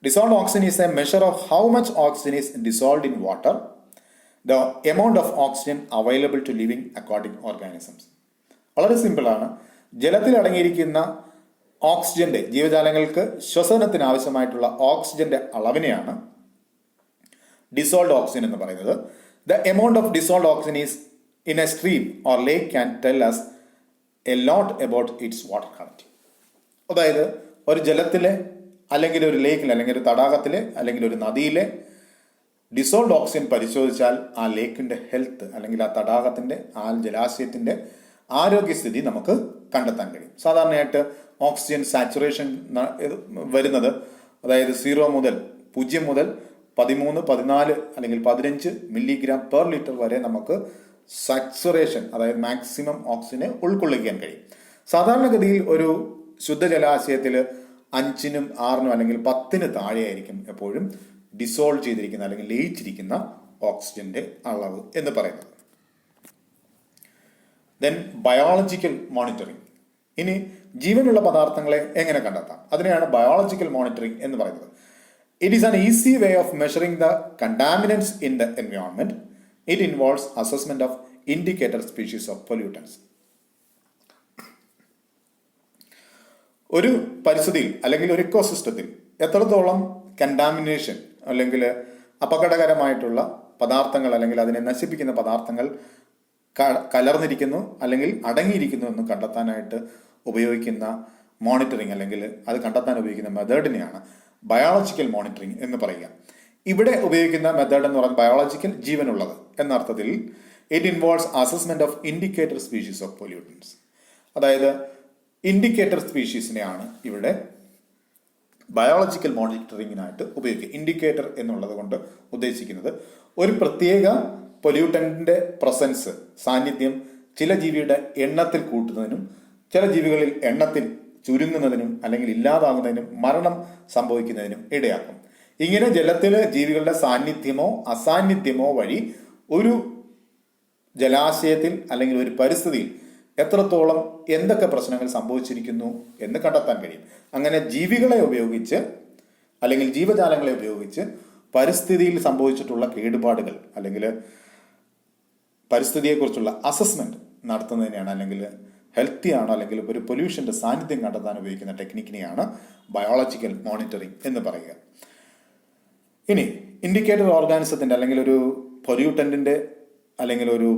Dissolved oxygen is a measure of how much oxygen is dissolved in water, the amount of oxygen available to living aquatic organisms. വളരെ സിമ്പിളാണ്. ജലത്തിൽ അടങ്ങിയിരിക്കുന്ന ഓക്സിജന്റെ, ജീവജാലങ്ങൾക്ക് ശ്വസനത്തിന് ആവശ്യമായിട്ടുള്ള ഓക്സിജന്റെ അളവിനെയാണ് ഡിസോൾഡ് ഓക്സിജൻ എന്ന് പറയുന്നത്. The amount of dissolved oxygen is in a stream or lake can tell us a lot about its water quality. അതായത് ഒരു ജലത്തിലെ അല്ലെങ്കിൽ ഒരു ലേക്കിൽ അല്ലെങ്കിൽ ഒരു തടാകത്തിലെ അല്ലെങ്കിൽ ഒരു നദിയിലെ ഡിസോൾഡ് ഓക്സിജൻ പരിശോധിച്ചാൽ ആ ലേക്കിന്റെ ഹെൽത്ത് അല്ലെങ്കിൽ ആ തടാകത്തിന്റെ, ആ ജലാശയത്തിന്റെ ആരോഗ്യസ്ഥിതി നമുക്ക് കണ്ടെത്താൻ കഴിയും. സാധാരണയായിട്ട് ഓക്സിജൻ സാച്ചുറേഷൻ വരുന്നത്, അതായത് 0 മുതൽ 13, 14 അല്ലെങ്കിൽ 15 മില്ലിഗ്രാം പെർ ലിറ്റർ വരെ നമുക്ക് സാച്ചുറേഷൻ, അതായത് മാക്സിമം ഓക്സിജനെ ഉൾക്കൊള്ളിക്കാൻ കഴിയും. സാധാരണഗതിയിൽ ഒരു ശുദ്ധജലാശയത്തിൽ 5നും 6നും അല്ലെങ്കിൽ 10ന് താഴെയായിരിക്കും എപ്പോഴും ഡിസോൾവ് ചെയ്തിരിക്കുന്ന അല്ലെങ്കിൽ ലയിച്ചിരിക്കുന്ന ഓക്സിജന്റെ അളവ് എന്ന് പറയുന്നത്. Then biological monitoring. ഇനി ജീവനുള്ള പദാർത്ഥങ്ങളെ എങ്ങനെ കണ്ടെത്താം, അതിനെയാണ് ബയോളജിക്കൽ മോണിറ്ററിംഗ് എന്ന് പറയുന്നത്. It is an easy way of measuring the contaminants in the environment. It involves assessment of indicator species of pollutants. ഒരു പരിസ്ഥിതിയിൽ അല്ലെങ്കിൽ ഒരു ഇക്കോസിസ്റ്റത്തിൽ എത്രത്തോളം കണ്ടാമിനേഷൻ അല്ലെങ്കിൽ അപകടകരമായിട്ടുള്ള പദാർത്ഥങ്ങൾ അല്ലെങ്കിൽ അതിനെ നശിപ്പിക്കുന്ന പദാർത്ഥങ്ങൾ കലർന്നിരിക്കുന്നു അല്ലെങ്കിൽ അടങ്ങിയിരിക്കുന്നു എന്ന് കണ്ടെത്താനായിട്ട് ഉപയോഗിക്കുന്ന മോണിറ്ററിംഗ് അല്ലെങ്കിൽ അത് കണ്ടെത്താൻ ഉപയോഗിക്കുന്ന മെത്തേഡിനെയാണ് ബയോളജിക്കൽ മോണിറ്ററിംഗ് എന്ന് പറയുക. ഇവിടെ ഉപയോഗിക്കുന്ന മെത്തേഡ് എന്ന് പറയുന്നത് ബയോളജിക്കൽ, ജീവനുള്ളത് എന്ന അർത്ഥത്തിൽ. It involves assessment of indicator species of pollutants. അതായത് ഇൻഡിക്കേറ്റർ സ്പീഷീസിനെയാണ് ഇവിടെ ബയോളജിക്കൽ മോണിറ്ററിങ്ങിനായിട്ട് ഉപയോഗിക്കുക. ഇൻഡിക്കേറ്റർ എന്നുള്ളത് കൊണ്ട് ഉദ്ദേശിക്കുന്നത് ഒരു പ്രത്യേക പൊല്യൂട്ടന്റിന്റെ പ്രസൻസ്, സാന്നിധ്യം ചില ജീവിയുടെ എണ്ണത്തിൽ കൂട്ടുന്നതിനും ചില ജീവികളിൽ എണ്ണത്തിൽ ചുരുങ്ങുന്നതിനും അല്ലെങ്കിൽ ഇല്ലാതാകുന്നതിനും മരണം സംഭവിക്കുന്നതിനും ഇടയാക്കും. ഇങ്ങനെ ജലത്തിലെ ജീവികളുടെ സാന്നിധ്യമോ അസാന്നിധ്യമോ വഴി ഒരു ജലാശയത്തിൽ അല്ലെങ്കിൽ ഒരു പരിസ്ഥിതിയിൽ എത്രത്തോളം എന്തൊക്കെ പ്രശ്നങ്ങൾ സംഭവിച്ചിരിക്കുന്നു എന്ന് കണ്ടെത്താൻ കഴിയും. അങ്ങനെ ജീവികളെ ഉപയോഗിച്ച് അല്ലെങ്കിൽ ജീവജാലങ്ങളെ ഉപയോഗിച്ച് പരിസ്ഥിതിയിൽ സംഭവിച്ചിട്ടുള്ള കേടുപാടുകൾ അല്ലെങ്കിൽ പരിസ്ഥിതിയെക്കുറിച്ചുള്ള അസസ്മെന്റ് നടത്തുന്നതിനെയാണ്, അല്ലെങ്കിൽ ഹെൽത്തി ആണോ അല്ലെങ്കിൽ ഒരു പൊല്യൂഷന്റെ സാന്നിധ്യം കണ്ടെത്താൻ ഉപയോഗിക്കുന്ന ടെക്നിക്കിനെയാണ് ബയോളജിക്കൽ മോണിറ്ററിംഗ് എന്ന് പറയുക. ഇനി ഇൻഡിക്കേറ്റർ ഓർഗാനിസത്തിന്റെ അല്ലെങ്കിൽ ഒരു പൊല്യൂട്ടന്റിന്റെ അല്ലെങ്കിൽ ഒരു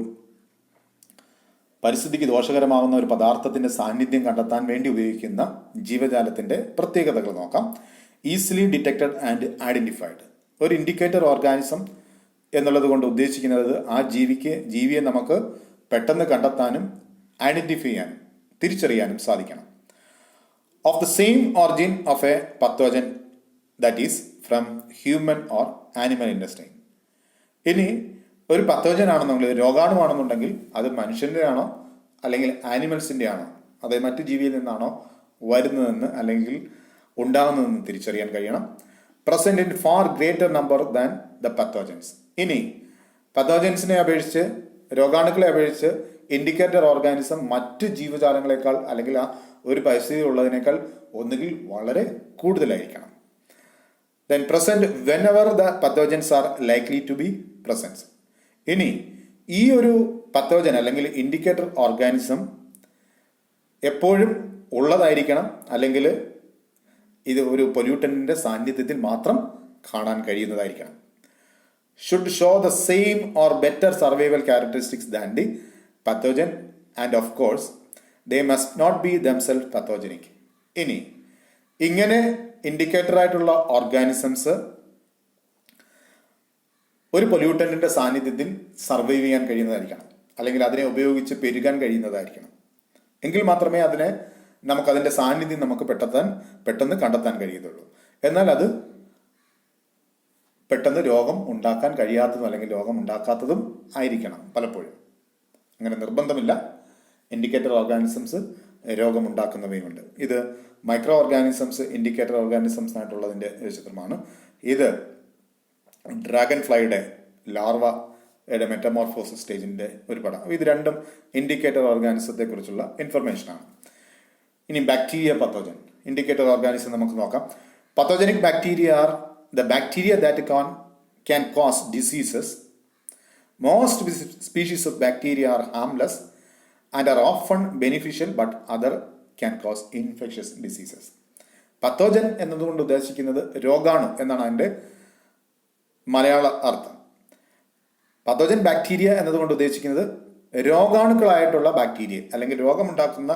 പരിസ്ഥിതിക്ക് ദോഷകരമാകുന്ന ഒരു പദാർത്ഥത്തിന്റെ സാന്നിധ്യം കണ്ടെത്താൻ വേണ്ടി ഉപയോഗിക്കുന്ന ജീവജാലത്തിന്റെ പ്രത്യേകതകൾ നോക്കാം. Easily detected and identified. ഒരു ഇൻഡിക്കേറ്റർ ഓർഗാനിസം എന്നുള്ളത് കൊണ്ട് ഉദ്ദേശിക്കുന്നത് ആ ജീവിയെ നമുക്ക് പെട്ടെന്ന് കണ്ടെത്താനും ഐഡന്റിഫൈ ചെയ്യാനും തിരിച്ചറിയാനും സാധിക്കണം. Of the same origin of A പത്തോജൻ, that is from human or animal industry. ഇനി ഒരു പത്തോജൻ ആണെന്നുണ്ടെങ്കിൽ, രോഗാണുവാണെന്നുണ്ടെങ്കിൽ അത് മനുഷ്യന്റെ ആണോ അല്ലെങ്കിൽ ആനിമൽസിന്റെ ആണോ, അതായത് മറ്റു ജീവിയിൽ നിന്നാണോ വരുന്നതെന്ന് അല്ലെങ്കിൽ ഉണ്ടാകുന്നതെന്ന് തിരിച്ചറിയാൻ കഴിയണം. Present in far greater number than the pathogens. ഇനി പത്തോജൻസിനെ അപേക്ഷിച്ച്, രോഗാണുക്കളെ അപേക്ഷിച്ച് ഇൻഡിക്കേറ്റർ ഓർഗാനിസം മറ്റ് ജീവജാലങ്ങളെക്കാൾ അല്ലെങ്കിൽ ആ ഒരു പരിസ്ഥിതി ഉള്ളതിനേക്കാൾ ഒന്നുകിൽ വളരെ കൂടുതലായിരിക്കണം. then present whenever the pathogens are likely to be present. ഇനി ഈ ഒരു പത്തോജൻ അല്ലെങ്കിൽ ഇൻഡിക്കേറ്റർ ഓർഗാനിസം എപ്പോഴും ഉള്ളതായിരിക്കണം, അല്ലെങ്കിൽ ഇത് ഒരു പൊല്യൂട്ടന്റിന്റെ സാന്നിധ്യത്തിൽ മാത്രം കാണാൻ കഴിയുന്നതായിരിക്കണം. Should show the same or better survival characteristics than the pathogen and of course they must not be themself pathogenic. ഇനി ഇങ്ങനെ ഇൻഡിക്കേറ്റർ ആയിട്ടുള്ള ഓർഗാനിസംസ് ഒരു പൊല്യൂട്ടന്റിന്റെ സാന്നിധ്യത്തിൽ സർവൈവ് ചെയ്യാൻ കഴിയുന്നതായിരിക്കണം, അല്ലെങ്കിൽ അതിനെ ഉപയോഗിച്ച് പെരുകാൻ കഴിയുന്നതായിരിക്കണം. എങ്കിൽ മാത്രമേ നമുക്കതിൻ്റെ സാന്നിധ്യം നമുക്ക് പെട്ടെന്ന് കണ്ടെത്താൻ കഴിയുന്നുള്ളൂ. എന്നാൽ അത് പെട്ടെന്ന് രോഗം ഉണ്ടാക്കാൻ കഴിയാത്തതും അല്ലെങ്കിൽ രോഗം ഉണ്ടാക്കാത്തതും ആയിരിക്കണം പലപ്പോഴും. അങ്ങനെ നിർബന്ധമില്ല. ഇൻഡിക്കേറ്റർ ഓർഗാനിസംസ് രോഗമുണ്ടാക്കുന്നവയുമുണ്ട്. ഇത് മൈക്രോ ഓർഗാനിസംസ് ഇൻഡിക്കേറ്റർ ഓർഗാനിസംസ് ആയിട്ടുള്ളതിൻ്റെ ഒരു ചിത്രമാണ്. ഇത് ഡ്രാഗൺ ഫ്ലൈയുടെ ലാർവയുടെ മെറ്റമോർഫോസിസ് സ്റ്റേജിൻ്റെ ഒരു പടം. ഇത് രണ്ടും ഇൻഡിക്കേറ്റർ ഓർഗാനിസത്തെ കുറിച്ചുള്ള ഇൻഫർമേഷനാണ്. ഇനി ബാക്ടീരിയ പത്തോജൻ ഇൻഡിക്കേറ്റർ ഓർഗാനിസം നമുക്ക് നോക്കാം. Pathogenic bacteria are the bacteria that can cause diseases. Most species of bacteria are harmless and are often beneficial, but other can cause infectious diseases. പത്തോജൻ എന്നതുകൊണ്ട് ഉദ്ദേശിക്കുന്നത് രോഗാണു എന്നാണ് അതിൻ്റെ മലയാള അർത്ഥം. പത്തോജൻ ബാക്ടീരിയ എന്നതുകൊണ്ട് ഉദ്ദേശിക്കുന്നത് രോഗാണുക്കളായിട്ടുള്ള ബാക്ടീരിയ അല്ലെങ്കിൽ രോഗമുണ്ടാക്കുന്ന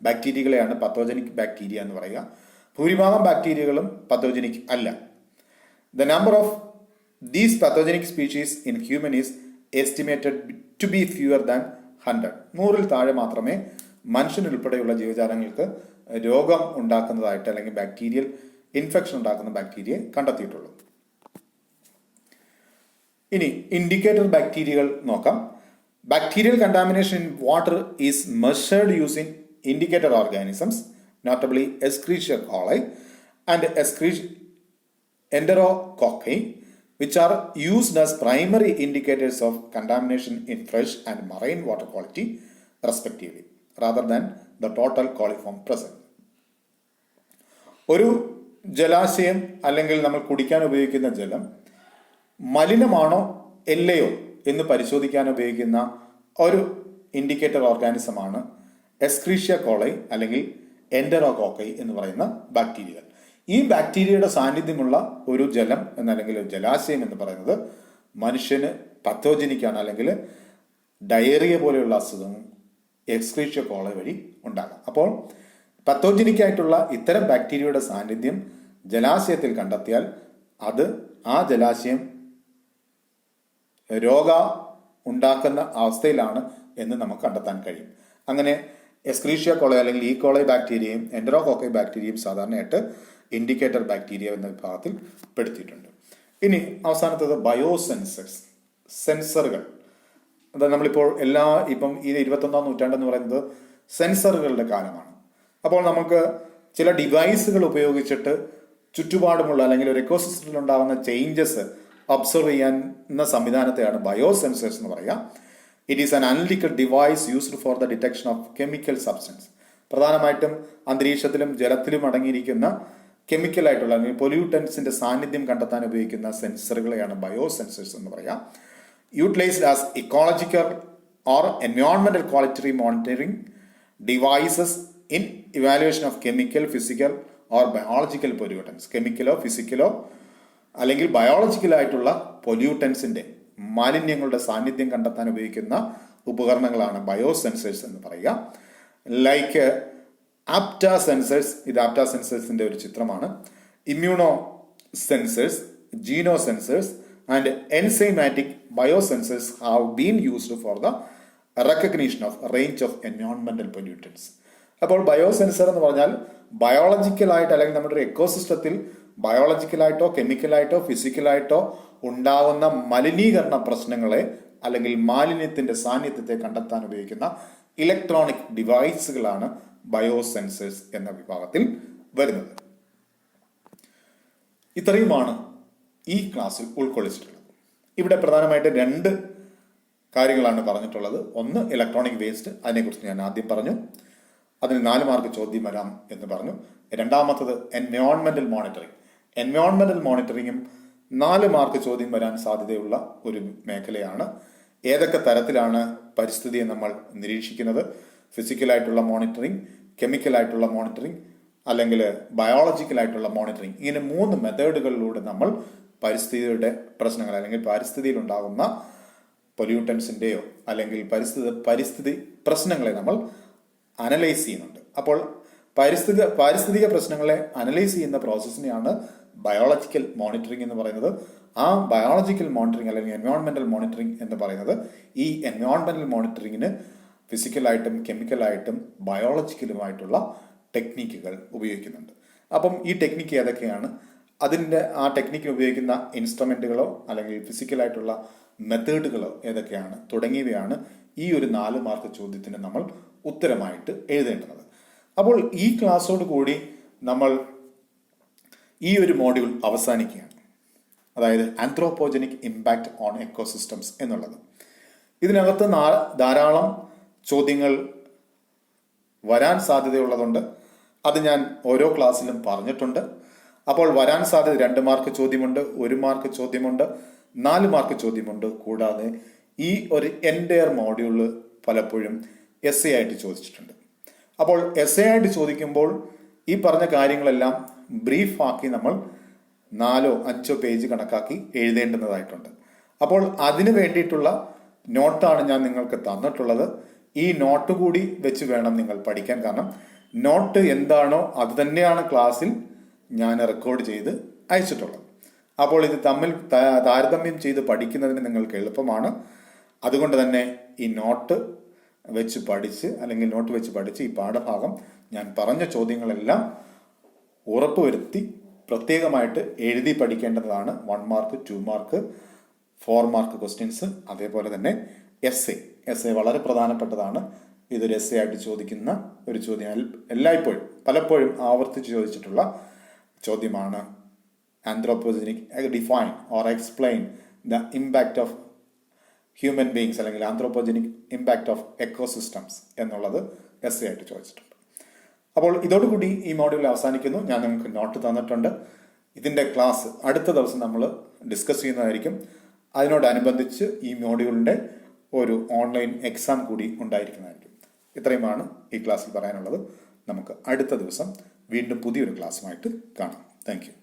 ബാക്ടീരിയകളെയാണ് പത്തോജനിക് ബാക്ടീരിയ എന്ന് പറയുക. ഭൂരിഭാഗം ബാക്ടീരിയകളും പത്തോജനിക് അല്ല. The number of these pathogenic species in human is estimated to be fewer than 100. 100-ൽ താഴെ മാത്രമേ മനുഷ്യനുൾപ്പെടെയുള്ള ജീവജാലങ്ങൾക്ക് രോഗം ഉണ്ടാക്കുന്നതായിട്ട് അല്ലെങ്കിൽ ബാക്ടീരിയൽ ഇൻഫെക്ഷൻ ഉണ്ടാക്കുന്ന ബാക്ടീരിയയെ കണ്ടെത്തിയിട്ടുള്ളൂ. ഇനി ഇൻഡിക്കേറ്റർ ബാക്ടീരിയകൾ നോക്കാം. Bacterial contamination in water is measured using indicator organisms, notably Escherichia coli and Enterococci, which are used as primary indicators of contamination in fresh and marine water quality, respectively, rather than the total coliform present. ഒരു ജലാശയം അല്ലെങ്കിൽ നമ്മൾ കുടിക്കാൻ ഉപയോഗിക്കുന്ന ജലം മലിനമാണോ അല്ലയോ എന്ന് പരിശോധിക്കാൻ ഉപയോഗിക്കുന്ന ഒരു ഇൻഡിക്കേറ്റർ ഓർഗാനിസമാണ് എസ്ക്രീഷ്യ കോളൈ അല്ലെങ്കിൽ എൻഡറോകോക്കൈ എന്ന് പറയുന്ന ബാക്ടീരിയകൾ. ഈ ബാക്ടീരിയയുടെ സാന്നിധ്യമുള്ള ഒരു ജലം എന്നല്ലെങ്കിൽ ജലാശയം എന്ന് പറയുന്നത് മനുഷ്യന് പത്തോജനിക്കാണ്, അല്ലെങ്കിൽ ഡയേറിയ പോലെയുള്ള അസുഖം എസ്ക്രീഷ്യ കോളൈ വഴി ഉണ്ടാകാം. അപ്പോൾ പത്തോജനിക്കായിട്ടുള്ള ഇത്തരം ബാക്ടീരിയയുടെ സാന്നിധ്യം ജലാശയത്തിൽ കണ്ടെത്തിയാൽ ആ ജലാശയം രോഗ ഉണ്ടാക്കുന്ന അവസ്ഥയിലാണ് എന്ന് നമുക്ക് കണ്ടെത്താൻ കഴിയും. അങ്ങനെ എസ്ക്രീഷ്യ കോളൈ അല്ലെങ്കിൽ ഈ കോളൈ ബാക്ടീരിയയും എൻഡറോകോക്കൈ ബാക്ടീരിയയും സാധാരണയായിട്ട് ഇൻഡിക്കേറ്റർ ബാക്ടീരിയ എന്ന വിഭാഗത്തിൽ പെടുത്തിയിട്ടുണ്ട്. ഇനി അവസാനത്തത് ബയോസെൻസേഴ്സ്, സെൻസറുകൾ. അതായത് നമ്മളിപ്പോൾ ഇപ്പം ഈ 21-ാം നൂറ്റാണ്ടെന്ന് പറയുന്നത് സെൻസറുകളുടെ കാലമാണ്. അപ്പോൾ നമുക്ക് ചില ഡിവൈസുകൾ ഉപയോഗിച്ചിട്ട് ചുറ്റുപാടുമുള്ള അല്ലെങ്കിൽ ഒരു എക്കോസിസ്റ്റത്തിൽ ഉണ്ടാകുന്ന ചേഞ്ചസ് ഒബ്സർവ് ചെയ്യാവുന്ന സംവിധാനത്തെയാണ് ബയോസെൻസേഴ്സ് എന്ന് പറയുക. It is an analytical device used for the detection of chemical substance. പ്രധാനമായിട്ടും അന്തരീക്ഷത്തിലും ജലത്തിലും അടങ്ങിയിരിക്കുന്ന കെമിക്കലായിട്ടുള്ള അല്ലെങ്കിൽ പൊല്യൂട്ടൻസിന്റെ സാന്നിധ്യം കണ്ടെത്താൻ ഉപയോഗിക്കുന്ന സെൻസറുകളെയാണ് ബയോസെൻസേഴ്സ് എന്ന് പറയുക. യൂട്ടിലൈസ്ഡ് ആസ് ഇക്കോളജിക്കൽ ഓർ എൻവയോൺമെന്റൽ quality monitoring devices in evaluation of chemical, physical or biological pollutants. കെമിക്കലോ ഫിസിക്കലോ അല്ലെങ്കിൽ ബയോളജിക്കലായിട്ടുള്ള പൊല്യൂട്ടൻസിന്റെ മാലിന്യങ്ങളുടെ സാന്നിധ്യം കണ്ടെത്താൻ ഉപയോഗിക്കുന്ന ഉപകരണങ്ങളാണ് ബയോസെൻസേഴ്സ് എന്ന് പറയുക. ലൈക്ക് ആപ്റ്റ സെൻസേഴ്സ്, ഇത് ആപ്റ്റ സെൻസേഴ്സിന്റെ ഒരു ചിത്രമാണ്. Immuno sensors, geno sensors and enzymatic biosensors have been used for the recognition of range of എൻവയോൺമെന്റൽ പൊല്യൂട്ടൻസ്. അപ്പോൾ ബയോസെൻസർ എന്ന് പറഞ്ഞാൽ ബയോളജിക്കലായിട്ട് അല്ലെങ്കിൽ നമ്മുടെ ഒരു എക്കോസിസ്റ്റത്തിൽ ബയോളജിക്കലായിട്ടോ കെമിക്കലായിട്ടോ ഫിസിക്കലായിട്ടോ ഉണ്ടാകുന്ന മലിനീകരണ പ്രശ്നങ്ങളെ അല്ലെങ്കിൽ മാലിന്യത്തിന്റെ സാന്നിധ്യത്തെ കണ്ടെത്താൻ ഉപയോഗിക്കുന്ന ഇലക്ട്രോണിക് ഡിവൈസുകളാണ് ബയോസെൻസേഴ്സ് എന്ന വിഭാഗത്തിൽ വരുന്നത്. ഇത്രയുമാണ് ഈ ക്ലാസ്സിൽ ഉൾക്കൊള്ളിച്ചിട്ടുള്ളത്. ഇവിടെ പ്രധാനമായിട്ട് 2 കാര്യങ്ങളാണ് പറഞ്ഞിട്ടുള്ളത്. ഒന്ന് ഇലക്ട്രോണിക് വേസ്റ്റ്, അതിനെക്കുറിച്ച് ഞാൻ ആദ്യം പറഞ്ഞു, അതിന് 4 മാർക്ക് ചോദ്യം വരാം എന്ന് പറഞ്ഞു. രണ്ടാമത്തത് എൻവയോൺമെന്റൽ മോണിറ്ററിംഗ്, എൻവയോൺമെന്റൽ മോണിറ്ററിങ്ങും 4 മാർക്ക് ചോദ്യം വരാൻ സാധ്യതയുള്ള ഒരു മേഖലയാണ്. ഏതൊക്കെ തരത്തിലാണ് പരിസ്ഥിതിയെ നമ്മൾ നിരീക്ഷിക്കുന്നത്? ഫിസിക്കലായിട്ടുള്ള മോണിറ്ററിങ്, കെമിക്കലായിട്ടുള്ള മോണിറ്ററിങ്, അല്ലെങ്കിൽ ബയോളജിക്കലായിട്ടുള്ള മോണിറ്ററിങ്. ഇങ്ങനെ 3 മെത്തേഡുകളിലൂടെ നമ്മൾ പരിസ്ഥിതിയുടെ പ്രശ്നങ്ങൾ അല്ലെങ്കിൽ പരിസ്ഥിതിയിൽ ഉണ്ടാകുന്ന പൊല്യൂട്ടൻസിൻ്റെയോ അല്ലെങ്കിൽ പരിസ്ഥിതി പ്രശ്നങ്ങളെ നമ്മൾ അനലൈസ് ചെയ്യുന്നുണ്ട്. അപ്പോൾ പാരിസ്ഥിതിക പ്രശ്നങ്ങളെ അനലൈസ് ചെയ്യുന്ന പ്രോസസ്സിനെയാണ് ബയോളജിക്കൽ മോണിറ്ററിംഗ് എന്ന് പറയുന്നത്. ആ ബയോളജിക്കൽ മോണിറ്ററിംഗ് അല്ലെങ്കിൽ എൻവയോൺമെന്റൽ മോണിറ്ററിംഗ് എന്ന് പറയുന്നത് ഈ എൻവയോൺമെന്റൽ മോണിറ്ററിംഗിന് ഫിസിക്കലായിട്ടും കെമിക്കലായിട്ടും ബയോളജിക്കലുമായിട്ടുള്ള ടെക്നിക്കുകൾ ഉപയോഗിക്കുന്നുണ്ട്. അപ്പം ഈ ടെക്നിക്ക് ഏതൊക്കെയാണ്, ആ ടെക്നിക്കിന് ഉപയോഗിക്കുന്ന ഇൻസ്ട്രുമെന്റുകളോ അല്ലെങ്കിൽ ഫിസിക്കലായിട്ടുള്ള മെത്തേഡുകളോ ഏതൊക്കെയാണ് തുടങ്ങിയവയാണ് ഈ ഒരു 4 മാർക്ക് ചോദ്യത്തിന് നമ്മൾ ഉത്തരമായിട്ട് എഴുതേണ്ടത്. അപ്പോൾ ഈ ക്ലാസ്സോട് കൂടി നമ്മൾ ഈ ഒരു മോഡ്യൂൾ അവസാനിക്കുകയാണ്. അതായത് ആന്ത്രോപോജനിക് ഇമ്പാക്റ്റ് ഓൺ എക്കോസിസ്റ്റംസ് എന്നുള്ളത്. ഇതിനകത്ത് ധാരാളം ചോദ്യങ്ങൾ വരാൻ സാധ്യതയുള്ളതുകൊണ്ട് അത് ഞാൻ ഓരോ ക്ലാസ്സിലും പറഞ്ഞിട്ടുണ്ട്. അപ്പോൾ വരാൻ സാധ്യത 2 മാർക്ക് ചോദ്യമുണ്ട്, 1 മാർക്ക് ചോദ്യമുണ്ട്, 4 മാർക്ക് ചോദ്യമുണ്ട്. കൂടാതെ ഈ ഒരു എൻറ്റയർ മോഡ്യൂള് പലപ്പോഴും എസ് എ ആയിട്ട് ചോദിച്ചിട്ടുണ്ട്. അപ്പോൾ എസ് എ ആയിട്ട് ചോദിക്കുമ്പോൾ ഈ പറഞ്ഞ കാര്യങ്ങളെല്ലാം ബ്രീഫാക്കി നമ്മൾ 4-5 പേജ് കണക്കാക്കി എഴുതേണ്ടുന്നതായിട്ടുണ്ട്. അപ്പോൾ അതിന് വേണ്ടിയിട്ടുള്ള നോട്ടാണ് ഞാൻ നിങ്ങൾക്ക് തന്നിട്ടുള്ളത്. ഈ നോട്ട് കൂടി വെച്ച് വേണം നിങ്ങൾ പഠിക്കാൻ. കാരണം നോട്ട് എന്താണോ അത് തന്നെയാണ് ക്ലാസ്സിൽ ഞാൻ റെക്കോർഡ് ചെയ്ത് അയച്ചിട്ടുള്ളത്. അപ്പോൾ ഇത് തമ്മിൽ താരതമ്യം ചെയ്ത് പഠിക്കുന്നതിന് നിങ്ങൾക്ക് എളുപ്പമാണ്. അതുകൊണ്ട് തന്നെ ഈ നോട്ട് വെച്ച് പഠിച്ച് ഈ പാഠഭാഗം ഞാൻ പറഞ്ഞ ചോദ്യങ്ങളെല്ലാം ഉറപ്പുവരുത്തി പ്രത്യേകമായിട്ട് എഴുതി പഠിക്കേണ്ടതാണ്. 1 മാർക്ക്, 2 മാർക്ക്, 4 മാർക്ക് ക്വസ്റ്റ്യൻസ്. അതേപോലെ തന്നെ എസ് എ വളരെ പ്രധാനപ്പെട്ടതാണ്. ഇതൊരു എസ് എ ആയിട്ട് ചോദിക്കുന്ന ഒരു ചോദ്യം, പലപ്പോഴും ആവർത്തിച്ച് ചോദിച്ചിട്ടുള്ള ചോദ്യമാണ്. Anthropogenic define or explain the impact of human beings അല്ലെങ്കിൽ ആന്ത്രോപോജനിക് ഇമ്പാക്റ്റ് ഓഫ് എക്കോസിസ്റ്റംസ് എന്നുള്ളത് എസ് എ ആയിട്ട് ചോദിച്ചിട്ടുണ്ട്. അപ്പോൾ ഇതോടുകൂടി ഈ മോഡ്യൂൾ അവസാനിക്കുന്നു. ഞാൻ നിങ്ങൾക്ക് നോട്ട് തന്നിട്ടുണ്ട്. ഇതിൻ്റെ ക്ലാസ് അടുത്ത ദിവസം നമ്മൾ ഡിസ്കസ് ചെയ്യുന്നതായിരിക്കും. അതിനോടനുബന്ധിച്ച് ഈ മോഡ്യൂളിൻ്റെ ഒരു ഓൺലൈൻ എക്സാം കൂടി ഉണ്ടായിരിക്കുന്നതായിരിക്കും. ഇത്രയുമാണ് ഈ ക്ലാസ്സിൽ പറയാനുള്ളത്. നമുക്ക് അടുത്ത ദിവസം വീണ്ടും പുതിയൊരു ക്ലാസ്സുമായിട്ട് കാണാം. Thank you.